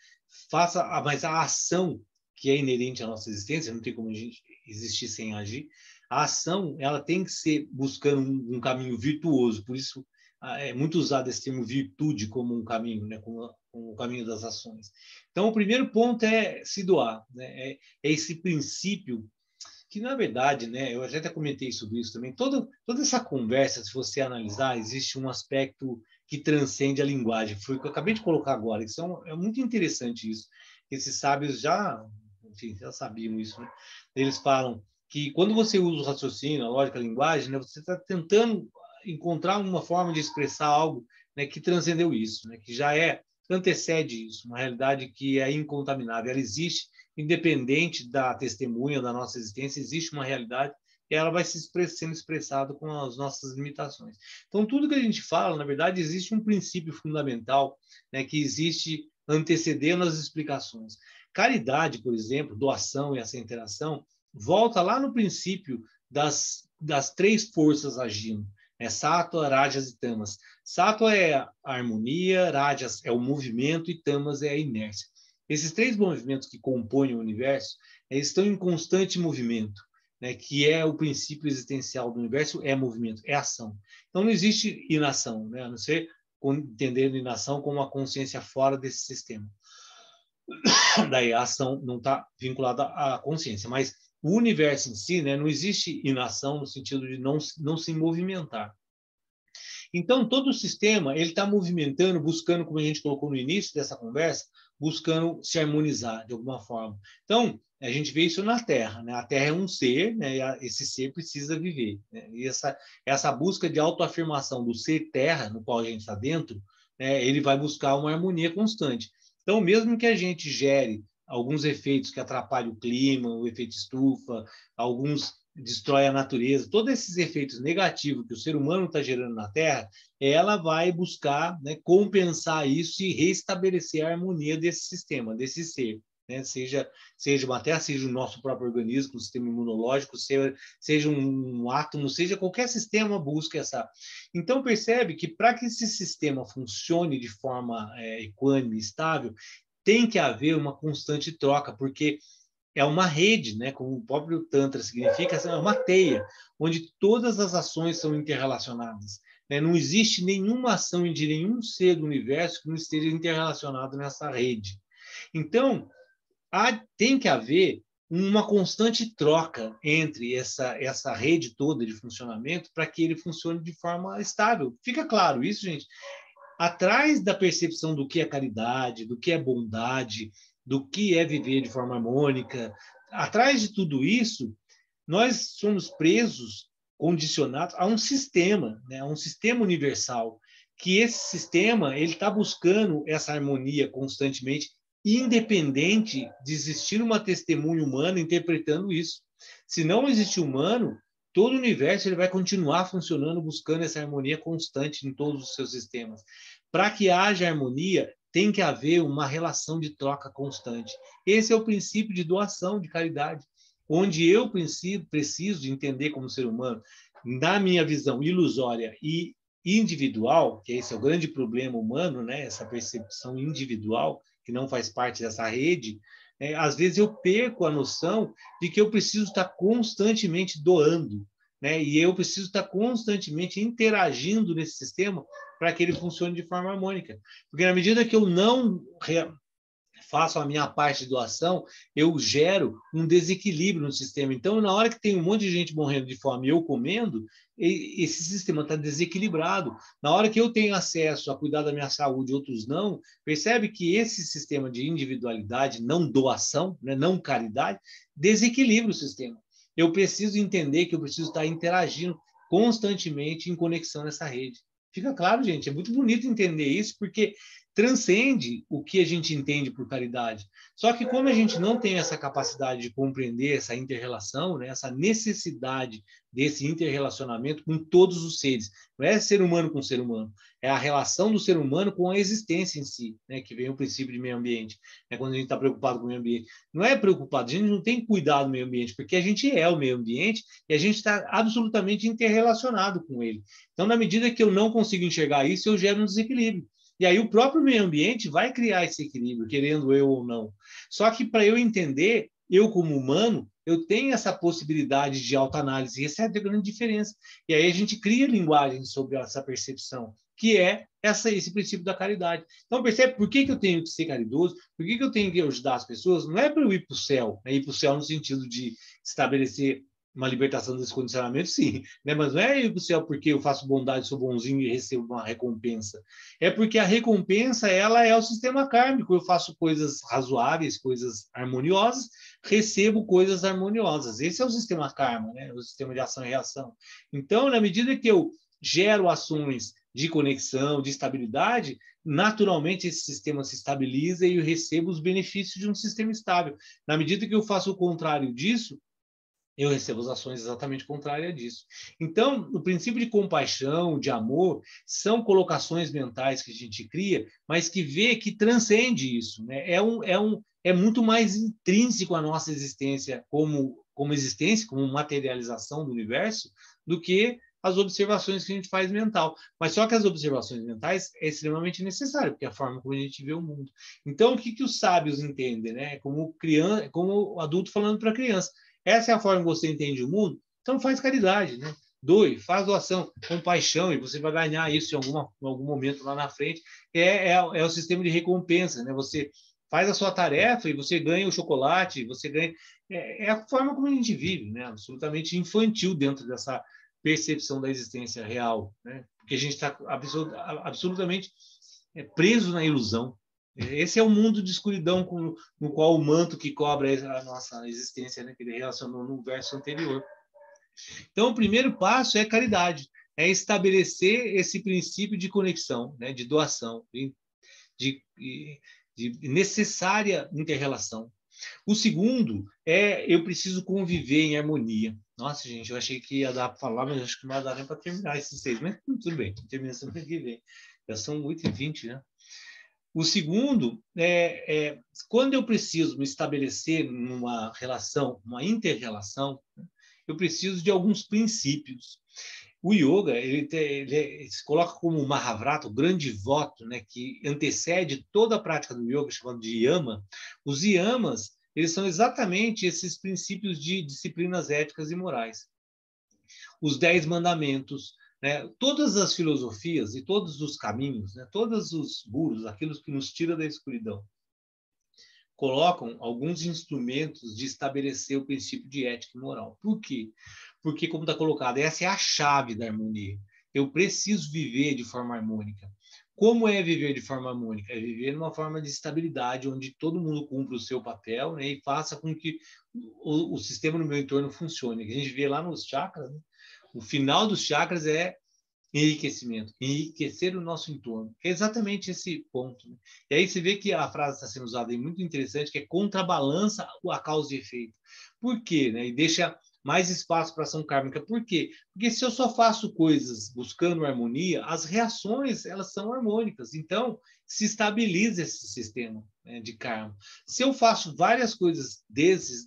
[SPEAKER 1] Mas a ação que é inerente à nossa existência, não tem como a gente existir sem agir. A ação, ela tem que ser buscando um caminho virtuoso, por isso é muito usado esse termo virtude como um caminho, né, como o caminho das ações. Então, o primeiro ponto é se doar, né? É esse princípio que, na verdade, né, eu até comentei sobre isso também, toda essa conversa, se você analisar, existe um aspecto que transcende a linguagem. Foi o que eu acabei de colocar agora. Isso é muito interessante isso. Esses sábios enfim, já sabiam isso, né? Eles falam que quando você usa o raciocínio, a lógica, a linguagem, né, você está tentando encontrar uma forma de expressar algo, né, que transcendeu isso, né, que já antecede isso, uma realidade que é incontaminável. Ela existe independente da testemunha da nossa existência, existe uma realidade e ela vai sendo expressada com as nossas limitações. Então, tudo que a gente fala, na verdade, existe um princípio fundamental, né, que existe antecedendo as explicações. Caridade, por exemplo, doação e essa interação, volta lá no princípio das 3 forças agindo, né? Sattva, Rajas e Tamas. Sattva é a harmonia, Rajas é o movimento e Tamas é a inércia. Esses 3 movimentos que compõem o universo, eles estão em constante movimento, né? Que é o princípio existencial do universo, é movimento, é ação. Então não existe inação, né? A não ser entendendo inação como uma consciência fora desse sistema. Daí a ação não está vinculada à consciência, mas o universo em si, né, não existe inação no sentido de não se movimentar. Então, todo o sistema ele está movimentando, buscando, como a gente colocou no início dessa conversa, buscando se harmonizar de alguma forma. Então, a gente vê isso na Terra, né? A Terra é um ser, né? E esse ser precisa viver, né? E essa busca de autoafirmação do ser Terra, no qual a gente está dentro, né? Ele vai buscar uma harmonia constante. Então, mesmo que a gente gere alguns efeitos que atrapalham o clima, o efeito estufa, alguns destrói a natureza, todos esses efeitos negativos que o ser humano está gerando na Terra, ela vai buscar, né, compensar isso e restabelecer a harmonia desse sistema, desse ser. Né? Seja uma Terra, seja o nosso próprio organismo, o sistema imunológico, seja um átomo, seja qualquer sistema busca essa. Então, percebe que para que esse sistema funcione de forma equânime, estável, tem que haver uma constante troca, porque é uma rede, né? Como o próprio Tantra significa, é uma teia, onde todas as ações são interrelacionadas. Né? Não existe nenhuma ação de nenhum ser do universo que não esteja interrelacionado nessa rede. Então, tem que haver uma constante troca entre essa rede toda de funcionamento para que ele funcione de forma estável. Fica claro isso, gente? Atrás da percepção do que é caridade, do que é bondade, do que é viver de forma harmônica, atrás de tudo isso, nós somos presos, condicionados a um sistema, né? A um sistema universal, que esse sistema ele está buscando essa harmonia constantemente, independente de existir uma testemunha humana interpretando isso. Se não existe humano, todo o universo ele vai continuar funcionando, buscando essa harmonia constante em todos os seus sistemas. Para que haja harmonia, tem que haver uma relação de troca constante. Esse é o princípio de doação, de caridade, onde eu preciso de entender como ser humano, na minha visão ilusória e individual, que esse é o grande problema humano, né? Essa percepção individual, que não faz parte dessa rede, às vezes eu perco a noção de que eu preciso estar constantemente doando, né? E eu preciso estar constantemente interagindo nesse sistema para que ele funcione de forma harmônica. Porque na medida que eu não faço a minha parte de doação, eu gero um desequilíbrio no sistema. Então, na hora que tem um monte de gente morrendo de fome e eu comendo, esse sistema está desequilibrado. Na hora que eu tenho acesso a cuidar da minha saúde e outros não, percebe que esse sistema de individualidade, não doação, né, não caridade, desequilibra o sistema. Eu preciso entender que eu preciso estar interagindo constantemente em conexão nessa rede. Fica claro, gente, é muito bonito entender isso, porque transcende o que a gente entende por caridade. Só que como a gente não tem essa capacidade de compreender essa inter-relação, né, essa necessidade desse interrelacionamento com todos os seres, não é ser humano com ser humano, é a relação do ser humano com a existência em si, né, que vem o princípio de meio ambiente, né, quando a gente está preocupado com o meio ambiente. Não é preocupado, a gente não tem que cuidar do meio ambiente, porque a gente é o meio ambiente e a gente está absolutamente interrelacionado com ele. Então, na medida que eu não consigo enxergar isso, eu gero um desequilíbrio. E aí o próprio meio ambiente vai criar esse equilíbrio, querendo eu ou não. Só que para eu entender, eu como humano, eu tenho essa possibilidade de autoanálise, e essa é a grande diferença. E aí a gente cria linguagem sobre essa percepção, que é esse princípio da caridade. Então, percebe por que eu tenho que ser caridoso? Por que eu tenho que ajudar as pessoas? Não é para eu ir para o céu, né? Ir para o céu no sentido de estabelecer uma libertação desse condicionamento, sim, né? Mas não é ir para o céu porque eu faço bondade, sou bonzinho e recebo uma recompensa. É porque a recompensa, ela é o sistema kármico. Eu faço coisas razoáveis, coisas harmoniosas, recebo coisas harmoniosas. Esse é o sistema karma, né? O sistema de ação e reação. Então, na medida que eu gero ações de conexão, de estabilidade, naturalmente esse sistema se estabiliza e eu recebo os benefícios de um sistema estável. Na medida que eu faço o contrário disso, eu recebo as ações exatamente contrárias disso. Então, o princípio de compaixão, de amor, são colocações mentais que a gente cria, mas que vê que transcende isso, né? É muito mais intrínseco à nossa existência como existência, como materialização do universo, do que as observações que a gente faz mental. Mas só que as observações mentais é extremamente necessário, porque é a forma como a gente vê o mundo. Então, o que os sábios entendem, né? Como criança, como adulto falando para criança. Essa é a forma que você entende o mundo? Então faz caridade, né? Doe, faz doação, compaixão, e você vai ganhar isso em algum momento lá na frente. É o sistema de recompensa, né? Você faz a sua tarefa e você ganha o chocolate, você ganha... É a forma como a gente vive, né? Absolutamente infantil dentro dessa percepção da existência real, né? Porque a gente está absolutamente preso na ilusão. Esse é o mundo de escuridão no qual o manto que cobre a nossa existência, né, que ele relacionou no verso anterior. Então, o primeiro passo é caridade, é estabelecer esse princípio de conexão, né, de doação, de, de necessária inter-relação. O segundo é eu preciso conviver em harmonia. Nossa, gente, eu achei que ia dar para falar, mas acho que não vai dar nem para terminar esses 6. Mas tudo bem, termina semana que vem. Já são 8h20, né? O segundo quando eu preciso me estabelecer numa relação, uma inter-relação, eu preciso de alguns princípios. O yoga ele se coloca como o Mahavrata, o grande voto, né, que antecede toda a prática do yoga, chamado de yama. Os yamas eles são exatamente esses princípios de disciplinas éticas e morais. Os 10 mandamentos, né? Todas as filosofias e todos os caminhos, né? Todos os gurus, aquilo que nos tira da escuridão, colocam alguns instrumentos de estabelecer o princípio de ética e moral. Por quê? Porque, como está colocado, essa é a chave da harmonia. Eu preciso viver de forma harmônica. Como é viver de forma harmônica? É viver numa forma de estabilidade, onde todo mundo cumpra o seu papel, né, e faça com que o sistema no meu entorno funcione. A gente vê lá nos chakras, né? O final dos chakras é enriquecimento, enriquecer o nosso entorno. É exatamente esse ponto. Né? E aí você vê que a frase está sendo usada aí muito interessante, que é contrabalança a causa e efeito. Por quê? Né? E deixa mais espaço para ação kármica. Por quê? Porque se eu só faço coisas buscando harmonia, as reações elas são harmônicas. Então, se estabiliza esse sistema, né, de karma. Se eu faço várias coisas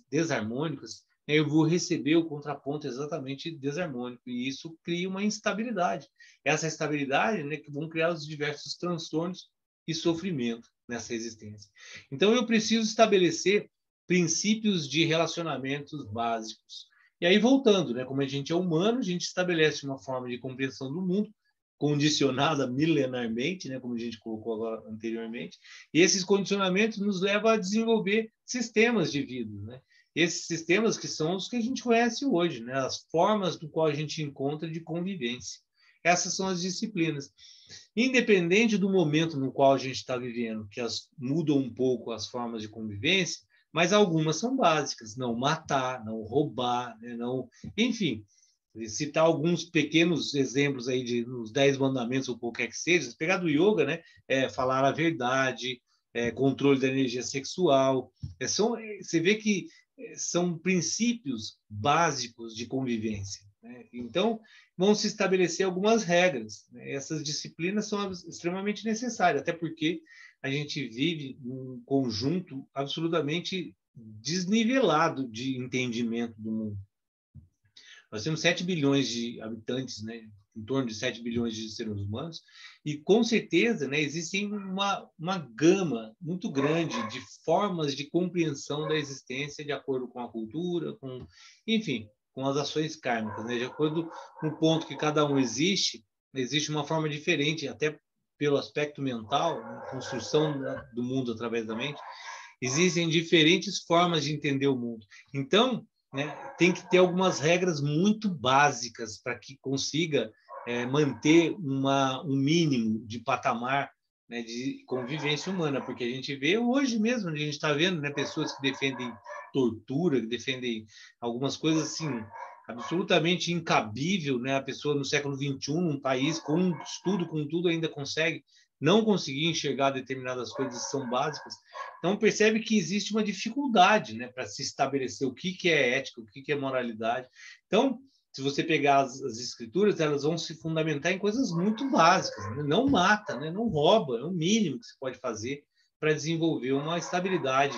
[SPEAKER 1] desarmônicas, eu vou receber o contraponto exatamente desarmônico, e isso cria uma instabilidade. Essa estabilidade, né, que vão criar os diversos transtornos e sofrimento nessa existência. Então, eu preciso estabelecer princípios de relacionamentos básicos. E aí, voltando, né, como a gente é humano, a gente estabelece uma forma de compreensão do mundo, condicionada milenarmente, né, como a gente colocou agora anteriormente, e esses condicionamentos nos levam a desenvolver sistemas de vida, né? Esses sistemas que são os que a gente conhece hoje, né? As formas do qual a gente encontra de convivência. Essas são as disciplinas. Independente do momento no qual a gente está vivendo, que mudam um pouco as formas de convivência, mas algumas são básicas. Não matar, não roubar, né? Não... Enfim, citar alguns pequenos exemplos aí de nos 10 mandamentos ou qualquer que seja, pegar do yoga, né? Falar a verdade, controle da energia sexual. Você vê que são princípios básicos de convivência, né? Então, vão se estabelecer algumas regras, né? Essas disciplinas são extremamente necessárias, até porque a gente vive num conjunto absolutamente desnivelado de entendimento do mundo. Nós temos 7 bilhões de habitantes, né? Em torno de 7 bilhões de seres humanos, e com certeza, né, existem uma gama muito grande de formas de compreensão da existência de acordo com a cultura, enfim, com as ações kármicas, né? De acordo com o ponto que cada um existe uma forma diferente, até pelo aspecto mental, né? Construção do mundo através da mente. Existem diferentes formas de entender o mundo. Então, né, tem que ter algumas regras muito básicas para que consiga manter um mínimo de patamar, né, de convivência humana, porque a gente vê hoje mesmo, a gente está vendo, né, pessoas que defendem tortura, que defendem algumas coisas assim absolutamente incabível, né? A pessoa no século XXI, um país com estudo, com tudo, ainda consegue não conseguir enxergar determinadas coisas que são básicas. Então, percebe que existe uma dificuldade, né, para se estabelecer o que é ética, o que é moralidade. Então, se você pegar as escrituras, elas vão se fundamentar em coisas muito básicas, né? Não mata, né? Não rouba, é o mínimo que se pode fazer para desenvolver uma estabilidade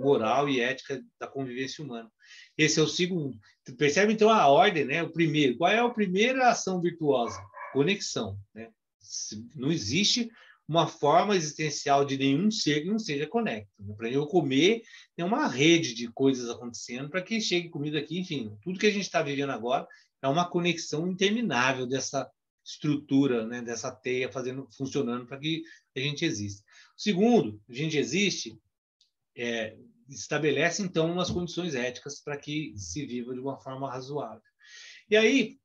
[SPEAKER 1] moral e ética da convivência humana. Esse é o segundo. Percebe, então, a ordem, né? O primeiro. Qual é a primeira ação virtuosa? Conexão, né? Não existe uma forma existencial de nenhum ser que não seja conecto. Para eu comer, tem uma rede de coisas acontecendo para que chegue comida aqui. Enfim, tudo que a gente está vivendo agora é uma conexão interminável dessa estrutura, né, dessa teia funcionando para que a gente exista. Segundo, a gente existe, estabelece, então, umas condições éticas para que se viva de uma forma razoável. E aí,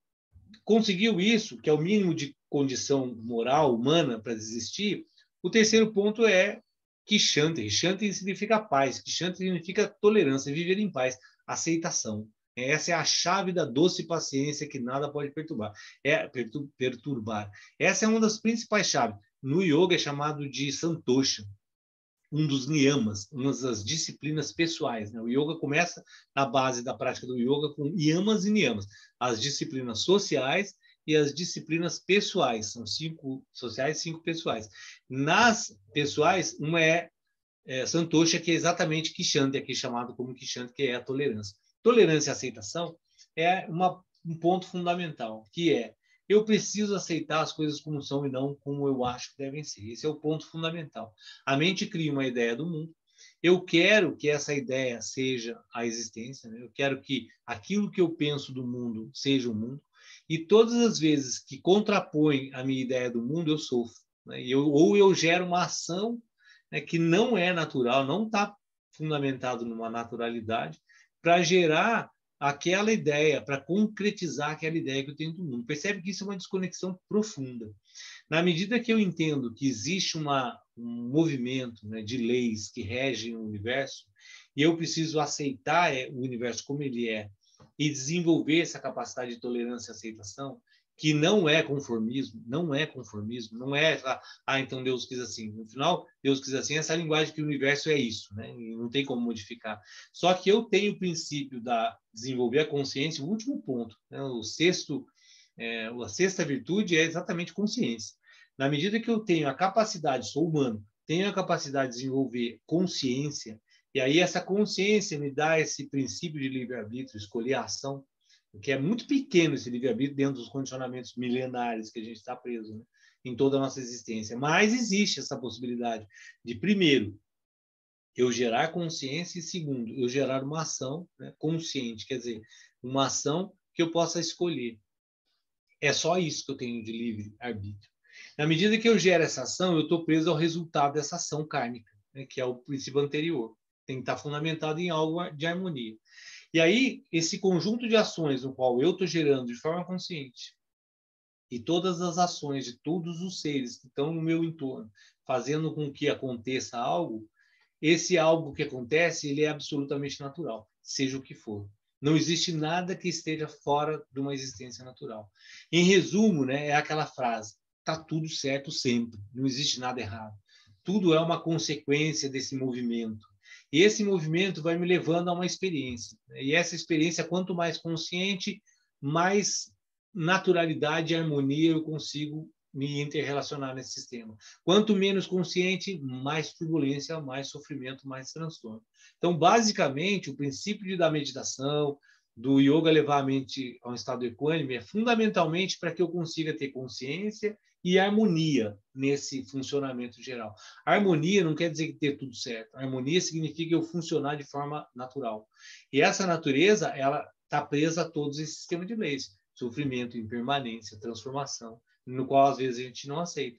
[SPEAKER 1] conseguiu isso, que é o mínimo de condição moral, humana, para existir, o terceiro ponto é Kshanti. Kshanti significa paz, Kshanti significa tolerância, viver em paz, aceitação. Essa é a chave da doce paciência que nada pode perturbar. Perturbar. Essa é uma das principais chaves. No yoga é chamado de santosha, um dos niyamas, uma das disciplinas pessoais, né? O yoga começa na base da prática do yoga com yamas e niyamas, as disciplinas sociais e as disciplinas pessoais. São 5 sociais e 5 pessoais. Nas pessoais, uma é santosha, que é exatamente Kshanti, aqui chamado como Kshanti, que é a tolerância. Tolerância e aceitação é um ponto fundamental, que é eu preciso aceitar as coisas como são e não como eu acho que devem ser. Esse é o ponto fundamental. A mente cria uma ideia do mundo. Eu quero que essa ideia seja a existência, né? Eu quero que aquilo que eu penso do mundo seja o mundo. E todas as vezes que contrapõe a minha ideia do mundo, eu sofro, né? Ou eu gero uma ação, né, que não é natural, não está fundamentado numa naturalidade, para gerar aquela ideia, para concretizar aquela ideia que eu tenho do mundo. Percebe que isso é uma desconexão profunda. Na medida que eu entendo que existe um movimento, né, de leis que regem o universo, e eu preciso aceitar o universo como ele é, e desenvolver essa capacidade de tolerância e aceitação, que não é conformismo, não é então Deus quis assim. No final, Deus quis assim, essa linguagem que o universo é isso, né? E não tem como modificar. Só que eu tenho o princípio da desenvolver a consciência, o último ponto, né? A sexta virtude é exatamente consciência. Na medida que eu tenho a capacidade, sou humano, tenho a capacidade de desenvolver consciência, e aí essa consciência me dá esse princípio de livre-arbítrio, escolher a ação, que é muito pequeno esse livre-arbítrio dentro dos condicionamentos milenares que a gente está preso, né, em toda a nossa existência. Mas existe essa possibilidade de, primeiro, eu gerar consciência e, segundo, eu gerar uma ação, né, consciente, quer dizer, uma ação que eu possa escolher. É só isso que eu tenho de livre-arbítrio. Na medida que eu gero essa ação, eu estou preso ao resultado dessa ação kármica, né, que é o princípio anterior. Tem que estar fundamentado em algo de harmonia. E aí, esse conjunto de ações no qual eu estou gerando de forma consciente e todas as ações de todos os seres que estão no meu entorno, fazendo com que aconteça algo, esse algo que acontece, ele é absolutamente natural, seja o que for. Não existe nada que esteja fora de uma existência natural. Em resumo, né, é aquela frase: está tudo certo sempre, não existe nada errado. Tudo é uma consequência desse movimento. E esse movimento vai me levando a uma experiência. E essa experiência, quanto mais consciente, mais naturalidade e harmonia eu consigo me interrelacionar nesse sistema. Quanto menos consciente, mais turbulência, mais sofrimento, mais transtorno. Então, basicamente, o princípio da meditação, do yoga levar a mente a um estado equânime, é fundamentalmente para que eu consiga ter consciência e harmonia nesse funcionamento geral. Harmonia não quer dizer que ter tudo certo. Harmonia significa eu funcionar de forma natural. E essa natureza, ela está presa a todos esses sistemas de leis. Sofrimento, impermanência, transformação, no qual às vezes a gente não aceita.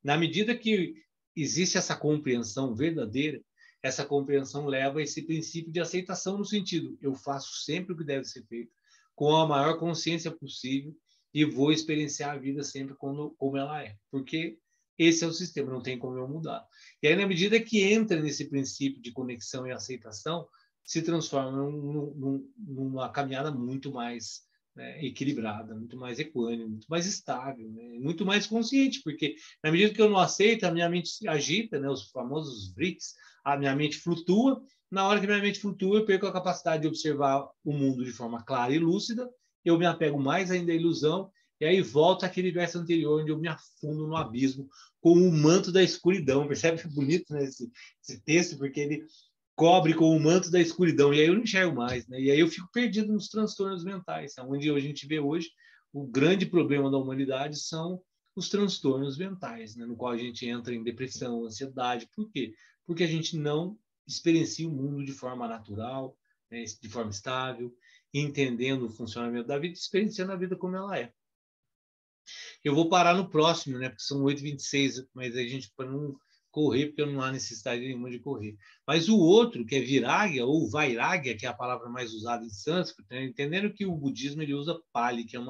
[SPEAKER 1] Na medida que existe essa compreensão verdadeira, essa compreensão leva a esse princípio de aceitação no sentido, eu faço sempre o que deve ser feito, com a maior consciência possível, e vou experienciar a vida sempre como ela é, porque esse é o sistema, não tem como eu mudar. E aí, na medida que entra nesse princípio de conexão e aceitação, se transforma numa caminhada muito mais, né, equilibrada, muito mais equânime, muito mais estável, né, muito mais consciente, porque na medida que eu não aceito, a minha mente se agita, né, os famosos vrits, a minha mente flutua. Na hora que minha mente flutua, eu perco a capacidade de observar o mundo de forma clara e lúcida, eu me apego mais ainda à ilusão, e aí volta àquele verso anterior, onde eu me afundo no abismo com o manto da escuridão. Percebe que é bonito, né, esse texto, porque ele cobre com o manto da escuridão, e aí eu não enxergo mais, né? E aí eu fico perdido nos transtornos mentais, onde a gente vê hoje o grande problema da humanidade são os transtornos mentais, né? No qual a gente entra em depressão, ansiedade. Por quê? Porque a gente não experiencia o mundo de forma natural, né? De forma estável, entendendo o funcionamento da vida, experienciando a vida como ela é. Eu vou parar no próximo, né? Porque são 8h26, mas a gente, para não correr, porque não há necessidade nenhuma de correr. Mas o outro, que é viragya, ou vairagya, que é a palavra mais usada em sânscrito, né? Entendendo que o budismo ele usa Pali, que é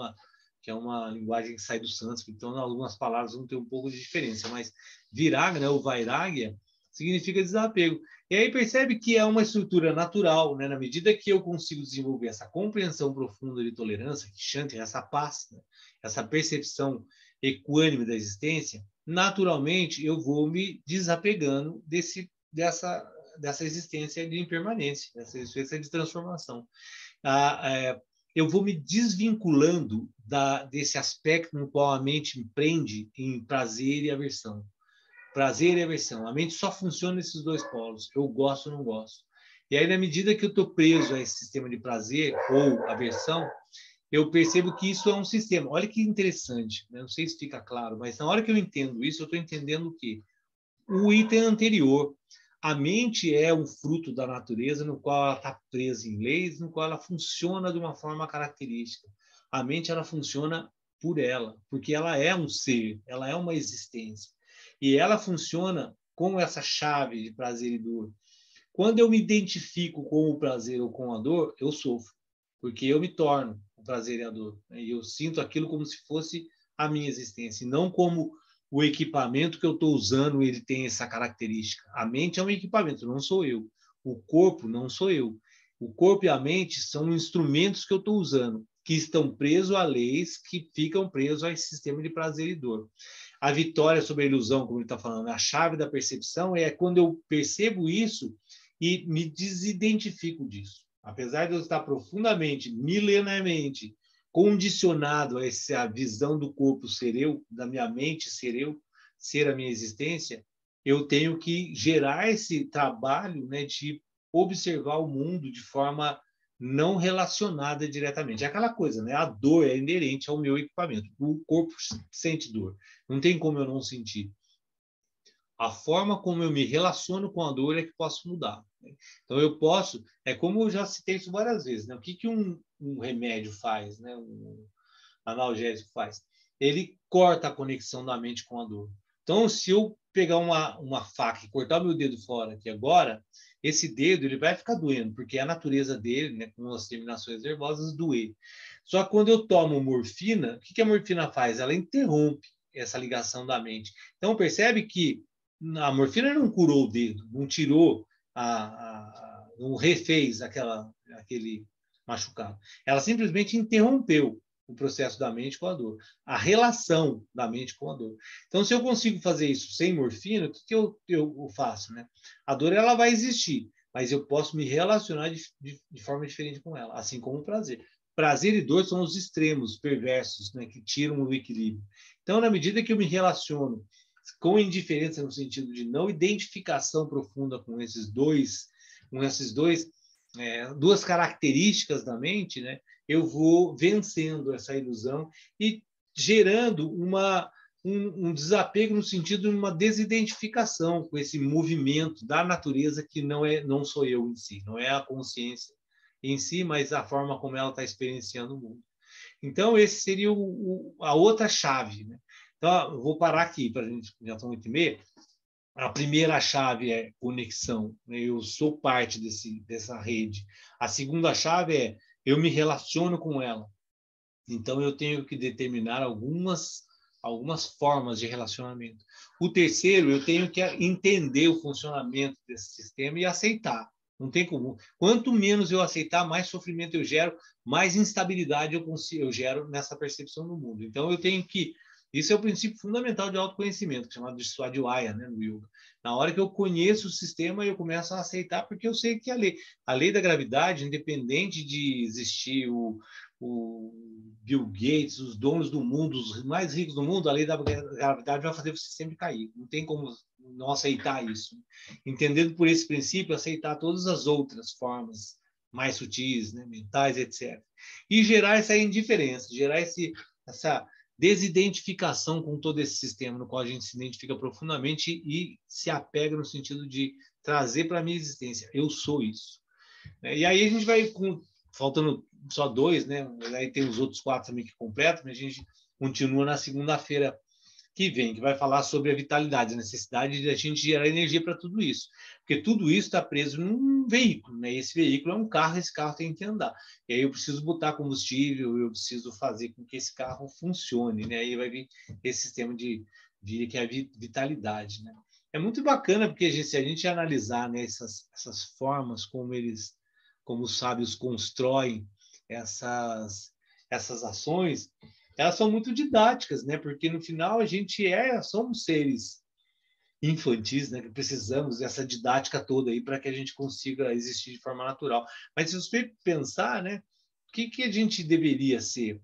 [SPEAKER 1] uma linguagem que sai do sânscrito, então algumas palavras vão ter um pouco de diferença, mas viragya, né, ou vairagya, significa desapego. E aí percebe que é uma estrutura natural, né? Na medida que eu consigo desenvolver essa compreensão profunda de tolerância, que Shanti, essa paz, né? Essa percepção equânime da existência, naturalmente eu vou me desapegando dessa existência de impermanência, dessa existência de transformação. Eu vou me desvinculando desse aspecto no qual a mente me prende em prazer e aversão. Prazer e aversão. A mente só funciona nesses dois polos. Eu gosto ou não gosto. E aí, na medida que eu estou preso a esse sistema de prazer ou aversão, eu percebo que isso é um sistema. Olha que interessante, né? Não sei se fica claro, mas na hora que eu entendo isso, eu estou entendendo o quê? O item anterior. A mente é um fruto da natureza no qual ela está presa em leis, no qual ela funciona de uma forma característica. A mente ela funciona por ela, porque ela é um ser, ela é uma existência. E ela funciona com essa chave de prazer e dor. Quando eu me identifico com o prazer ou com a dor, eu sofro, porque eu me torno o prazer e a dor. E eu sinto aquilo como se fosse a minha existência, e não como o equipamento que eu estou usando, ele tem essa característica. A mente é um equipamento, não sou eu. O corpo não sou eu. O corpo e a mente são instrumentos que eu estou usando, que estão presos a leis, que ficam presos a esse sistema de prazer e dor. A vitória sobre a ilusão, como ele está falando, a chave da percepção é quando eu percebo isso e me desidentifico disso. Apesar de eu estar profundamente, milenarmente, condicionado a essa visão do corpo ser eu, da minha mente ser eu, ser a minha existência, eu tenho que gerar esse trabalho, né, de observar o mundo de forma não relacionada diretamente. É aquela coisa, né? A dor é inerente ao meu equipamento. O corpo sente dor. Não tem como eu não sentir. A forma como eu me relaciono com a dor é que posso mudar. Então, eu posso... É como eu já citei isso várias vezes, né? O que um remédio faz, né? Um analgésico faz? Ele corta a conexão da mente com a dor. Então, se eu pegar uma faca e cortar o meu dedo fora aqui agora, esse dedo ele vai ficar doendo, porque é a natureza dele, né, com as terminações nervosas, doer. Só que quando eu tomo morfina, o que a morfina faz? Ela interrompe essa ligação da mente. Então, percebe que a morfina não curou o dedo, não tirou, não refez aquele machucado. Ela simplesmente interrompeu o processo da mente com a dor, a relação da mente com a dor. Então, se eu consigo fazer isso sem morfina, o que eu faço, né? A dor ela vai existir, mas eu posso me relacionar de forma diferente com ela, assim como o prazer. Prazer e dor são os extremos perversos, né, que tiram o equilíbrio. Então, na medida que eu me relaciono com indiferença no sentido de não identificação profunda duas características da mente, né, eu vou vencendo essa ilusão e gerando um desapego no sentido de uma desidentificação com esse movimento da natureza que não sou eu em si, não é a consciência em si, mas a forma como ela está experienciando o mundo. Então, esse seria a outra chave, né? Então, eu vou parar aqui, para a gente, já estão 8h30. A primeira chave é conexão, né? Eu sou parte dessa rede. A segunda chave é eu me relaciono com ela. Então, eu tenho que determinar algumas formas de relacionamento. O terceiro, eu tenho que entender o funcionamento desse sistema e aceitar. Não tem como. Quanto menos eu aceitar, mais sofrimento eu gero, mais instabilidade eu gero nessa percepção do mundo. Então, eu tenho que... Isso é o princípio fundamental de autoconhecimento, chamado de Swadhyaya, né, no yoga. Na hora que eu conheço o sistema, eu começo a aceitar, porque eu sei que a lei da gravidade, independente de existir o Bill Gates, os donos do mundo, os mais ricos do mundo, a lei da gravidade vai fazer você sempre cair. Não tem como não aceitar isso. Entendendo por esse princípio, aceitar todas as outras formas mais sutis, né, mentais, etc. E gerar essa indiferença, gerar essa desidentificação com todo esse sistema no qual a gente se identifica profundamente e se apega no sentido de trazer para a minha existência. Eu sou isso. E aí a gente vai, faltando só 2, né? Aí tem os outros 4 também que completam, mas a gente continua na segunda-feira que vem, que vai falar sobre a vitalidade, a necessidade de a gente gerar energia para tudo isso. Porque tudo isso está preso num veículo, né? Esse veículo é um carro, esse carro tem que andar. E aí eu preciso botar combustível, eu preciso fazer com que esse carro funcione, né? Aí vai vir esse sistema de que é a vitalidade, né? É muito bacana, porque se a gente analisar, né, essas formas como os sábios constroem essas ações, elas são muito didáticas, né? Porque no final a gente somos seres infantis, né? Que precisamos dessa didática toda aí para que a gente consiga existir de forma natural. Mas se você pensar, né? O que a gente deveria ser?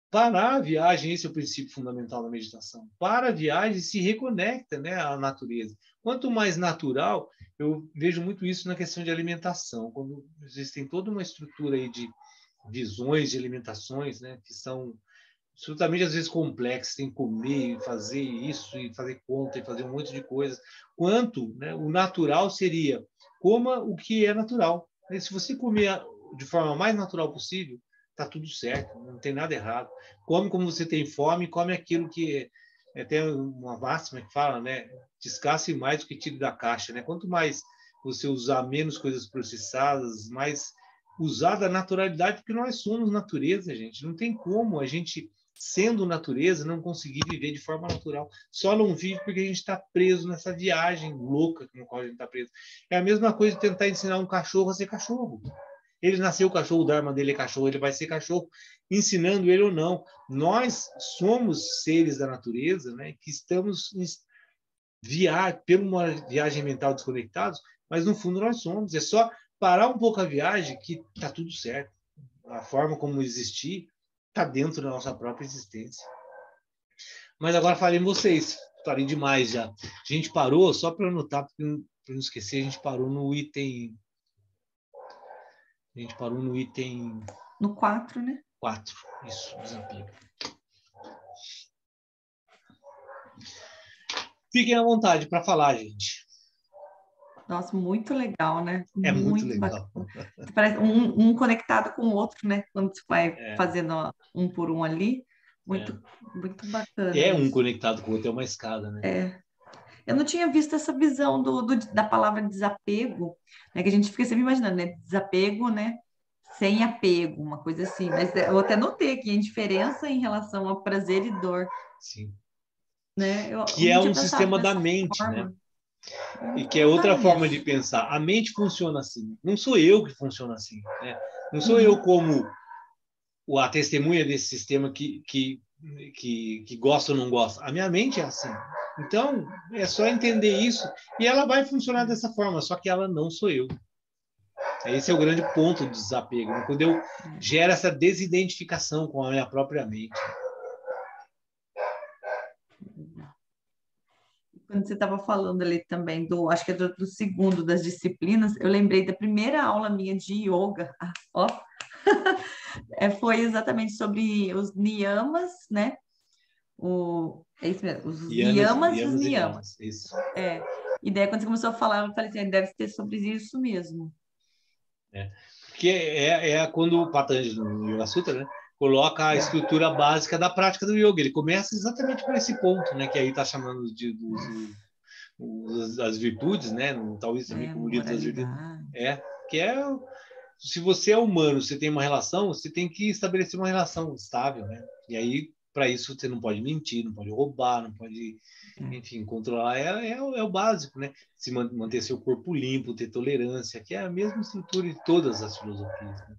[SPEAKER 1] Parar a viagem, esse é o princípio fundamental da meditação. Para a viagem e se reconecta, né, à natureza. Quanto mais natural, eu vejo muito isso na questão de alimentação. Quando existem toda uma estrutura aí de visões de alimentações, né, que são absolutamente às vezes complexas, tem que comer, e fazer isso, e fazer conta, e fazer um monte de coisas. Quanto, né, o natural seria, coma o que é natural. E se você comer de forma mais natural possível, tá tudo certo, não tem nada errado. Come como você tem fome, come aquilo que tem uma máxima que fala, né? Descasque mais do que tire da caixa, né? Quanto mais você usar menos coisas processadas, mais usar da naturalidade, porque nós somos natureza, gente. Não tem como a gente, sendo natureza, não conseguir viver de forma natural. Só não vive porque a gente está preso nessa viagem louca com a qual a gente está preso. É a mesma coisa de tentar ensinar um cachorro a ser cachorro. Ele nasceu cachorro, o dharma dele é cachorro, ele vai ser cachorro, ensinando ele ou não. Nós somos seres da natureza, né, que estamos por uma viagem mental desconectados, mas no fundo nós somos. É só parar um pouco a viagem que está tudo certo. A forma como existir está dentro da nossa própria existência. Mas agora falei em vocês, falei demais já. A gente parou, só para anotar, para não esquecer, a gente parou no item... A gente parou no item...
[SPEAKER 2] No 4, né?
[SPEAKER 1] 4, isso, desapego. Fiquem à vontade para falar, gente.
[SPEAKER 2] Nossa, muito legal, né?
[SPEAKER 1] É muito legal.
[SPEAKER 2] Bacana. Parece um conectado com o outro, né? Quando você vai fazendo um por um ali. Muito bacana
[SPEAKER 1] É um
[SPEAKER 2] isso.
[SPEAKER 1] conectado com o outro, é uma escada, né?
[SPEAKER 2] Eu não tinha visto essa visão da palavra desapego, né? Que a gente fica sempre imaginando, né? Desapego, né? Sem apego, uma coisa assim. Mas eu até notei aqui a diferença em relação ao prazer e dor.
[SPEAKER 1] Sim.
[SPEAKER 2] Né? Eu
[SPEAKER 1] Que
[SPEAKER 2] não
[SPEAKER 1] é
[SPEAKER 2] tinha
[SPEAKER 1] um
[SPEAKER 2] pensado
[SPEAKER 1] sistema da
[SPEAKER 2] dessa
[SPEAKER 1] mente, né?
[SPEAKER 2] forma.
[SPEAKER 1] E que é outra forma de pensar. A mente funciona assim. Não sou eu que funciona assim, né? Não sou eu como a testemunha desse sistema que gosta ou não gosta. A minha mente é assim. Então, é só entender isso e ela vai funcionar dessa forma, só que ela não sou eu. Esse é o grande ponto do desapego, né? Quando eu gero essa desidentificação com a minha própria mente.
[SPEAKER 2] Quando você estava falando ali também acho que é do segundo das disciplinas, eu lembrei da primeira aula minha de yoga. Ó, foi exatamente sobre os niyamas, né? É isso mesmo, os yamas e os niyamas.
[SPEAKER 1] Isso.
[SPEAKER 2] E daí, quando você começou a falar, eu falei assim, deve ser sobre isso mesmo.
[SPEAKER 1] Porque quando o Patanjali, no Yoga Sutra, né, coloca a estrutura básica da prática do yoga. Ele começa exatamente por esse ponto, né, que aí está chamando as virtudes, né, talvez também como livro das virtudes. Se você é humano, você tem uma relação, você tem que estabelecer uma relação estável, né? E aí, para isso, você não pode mentir, não pode roubar, não pode, enfim, controlar. É o básico, né? Se manter seu corpo limpo, ter tolerância, que é a mesma estrutura de todas as filosofias, né?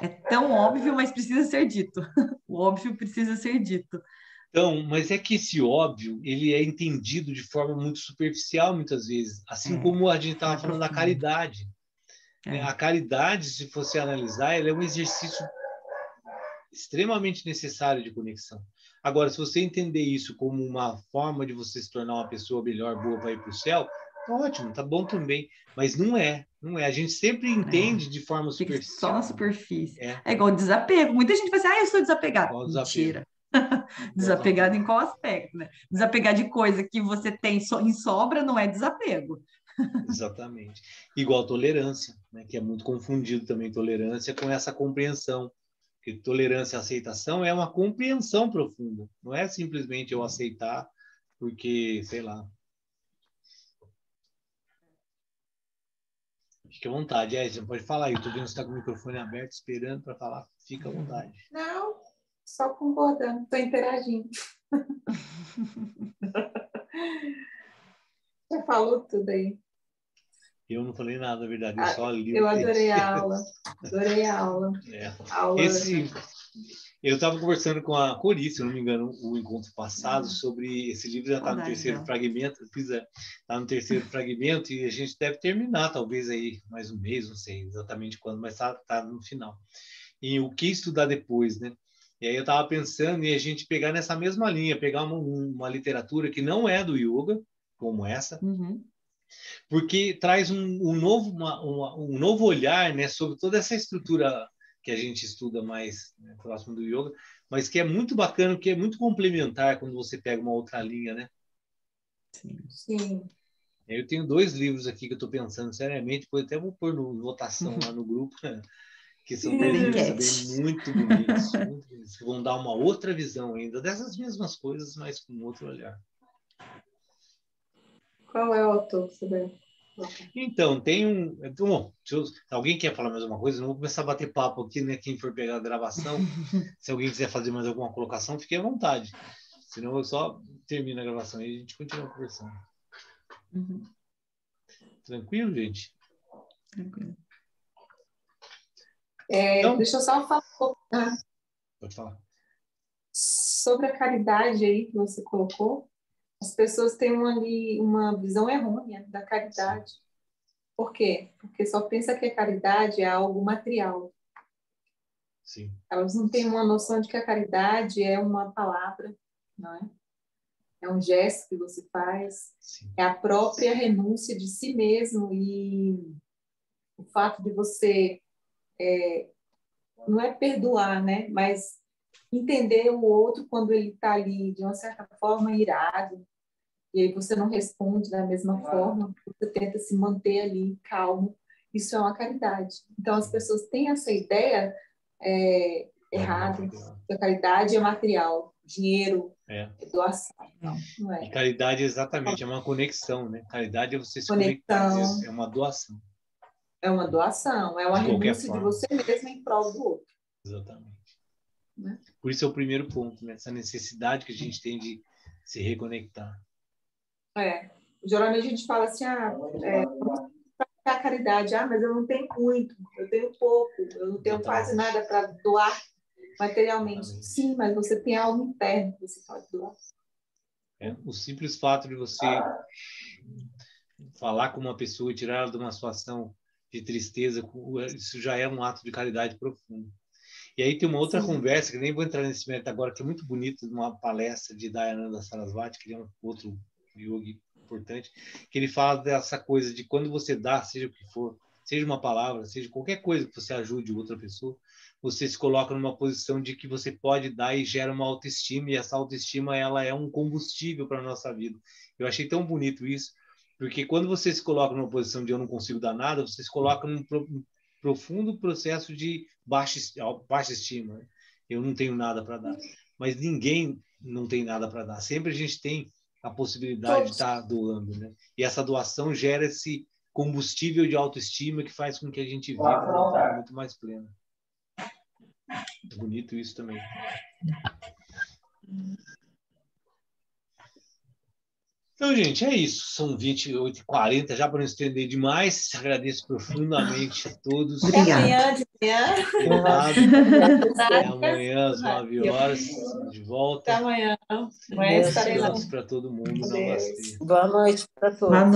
[SPEAKER 2] É tão óbvio, mas precisa ser dito. O óbvio precisa ser dito.
[SPEAKER 1] Então, mas é que esse óbvio, ele é entendido de forma muito superficial, muitas vezes. Assim como a gente estava falando da caridade. A caridade, se você analisar, ela é um exercício extremamente necessário de conexão. Agora, se você entender isso como uma forma de você se tornar uma pessoa melhor, boa para ir para o céu, tá ótimo, tá bom também. Mas não é. A gente sempre entende de forma superficial.
[SPEAKER 2] Só na superfície. É igual desapego. Muita gente fala assim, eu sou desapegado. Mentira. Desapegado em qual aspecto, né? Desapegar de coisa que você tem em sobra não é desapego.
[SPEAKER 1] Exatamente. Igual tolerância, né? Que é muito confundido também tolerância com essa compreensão. Porque tolerância e aceitação é uma compreensão profunda. Não é simplesmente eu aceitar porque, sei lá. Fique à vontade, você pode falar. Eu estou vendo que você está com o microfone aberto, esperando para falar. Fica à vontade.
[SPEAKER 3] Não, só concordando, estou interagindo. Já falou tudo aí.
[SPEAKER 1] Eu não falei nada, na verdade, eu só li.
[SPEAKER 3] Eu adorei a aula. Adorei a aula.
[SPEAKER 1] Eu estava conversando com a Cori, se eu não me engano, o encontro passado, sobre esse livro já está no terceiro fragmento. Está no terceiro fragmento e a gente deve terminar, talvez aí mais um mês, não sei exatamente quando, mas está no final. E o que estudar depois, né? E aí eu estava pensando em a gente pegar nessa mesma linha, pegar uma literatura que não é do yoga, como essa, porque traz um novo olhar, né, sobre toda essa estrutura que a gente estuda mais, né, próximo do yoga, mas que é muito bacana, que é muito complementar quando você pega uma outra linha, né?
[SPEAKER 3] Sim.
[SPEAKER 1] Eu tenho 2 livros aqui que eu estou pensando seriamente, depois até vou pôr no votação lá no grupo, né? Que são 2 livros também muito bonitos, que vão dar uma outra visão ainda dessas mesmas coisas, mas com outro olhar.
[SPEAKER 3] Qual é o autor que você vai...
[SPEAKER 1] Então, tem Bom, se alguém quer falar mais alguma coisa, não vou começar a bater papo aqui, né? Quem for pegar a gravação, se alguém quiser fazer mais alguma colocação, fique à vontade. Senão eu só termino a gravação e a gente continua conversando. Tranquilo, gente?
[SPEAKER 2] Tranquilo.
[SPEAKER 3] Então, deixa eu só falar um pouco.
[SPEAKER 1] Pode falar.
[SPEAKER 3] Sobre a caridade aí que você colocou. As pessoas têm uma visão errônea da caridade. Sim. Por quê? Porque só pensa que a caridade é algo material.
[SPEAKER 1] Sim.
[SPEAKER 3] Elas não têm uma noção de que a caridade é uma palavra, não é? É um gesto que você faz. Sim. É a própria renúncia de si mesmo e o fato de você não é perdoar, né? Mas entender o outro quando ele está ali de uma certa forma irado. E aí você não responde da mesma forma, você tenta se manter ali calmo. Isso é uma caridade. Então, as pessoas têm essa ideia errada, que a caridade é material, dinheiro, doação. Não é.
[SPEAKER 1] E caridade exatamente é uma conexão, né? Caridade é você se conectar, é uma doação.
[SPEAKER 3] É uma doação, é uma renúncia de você mesmo em prol do outro.
[SPEAKER 1] Exatamente.
[SPEAKER 3] Né?
[SPEAKER 1] Por isso é o primeiro ponto, né? Essa necessidade que a gente tem de se reconectar.
[SPEAKER 3] Geralmente a gente fala assim, a caridade. Mas eu não tenho muito, eu tenho pouco, eu não tenho quase nada para doar materialmente. Sim, mas você tem algo interno que você pode doar.
[SPEAKER 1] O simples fato de você falar com uma pessoa e tirar ela de uma situação de tristeza, isso já é um ato de caridade profundo. E aí tem uma outra conversa, que nem vou entrar nesse mérito agora, que é muito bonito, de uma palestra de Dayananda Sarasvati, que é um outro yogi importante, que ele fala dessa coisa de quando você dá, seja o que for, seja uma palavra, seja qualquer coisa que você ajude outra pessoa, você se coloca numa posição de que você pode dar e gera uma autoestima, e essa autoestima ela é um combustível para a nossa vida. Eu achei tão bonito isso, porque quando você se coloca numa posição de eu não consigo dar nada, você se coloca num profundo processo de baixa estima. Né? Eu não tenho nada para dar. Mas ninguém não tem nada para dar. Sempre a gente tem a possibilidade de estar de doando. Né? E essa doação gera esse combustível de autoestima que faz com que a gente viva de uma forma muito mais plena. É bonito isso também. Então, gente, é isso. São 28h40, já para não estender demais. Agradeço profundamente a todos.
[SPEAKER 2] Obrigada.
[SPEAKER 1] Até amanhã, às 9h, de volta.
[SPEAKER 3] Até amanhã. Amanhã estarei lá.
[SPEAKER 1] Para todo mundo. Namastê.
[SPEAKER 4] Boa noite para todos.
[SPEAKER 2] Boa noite.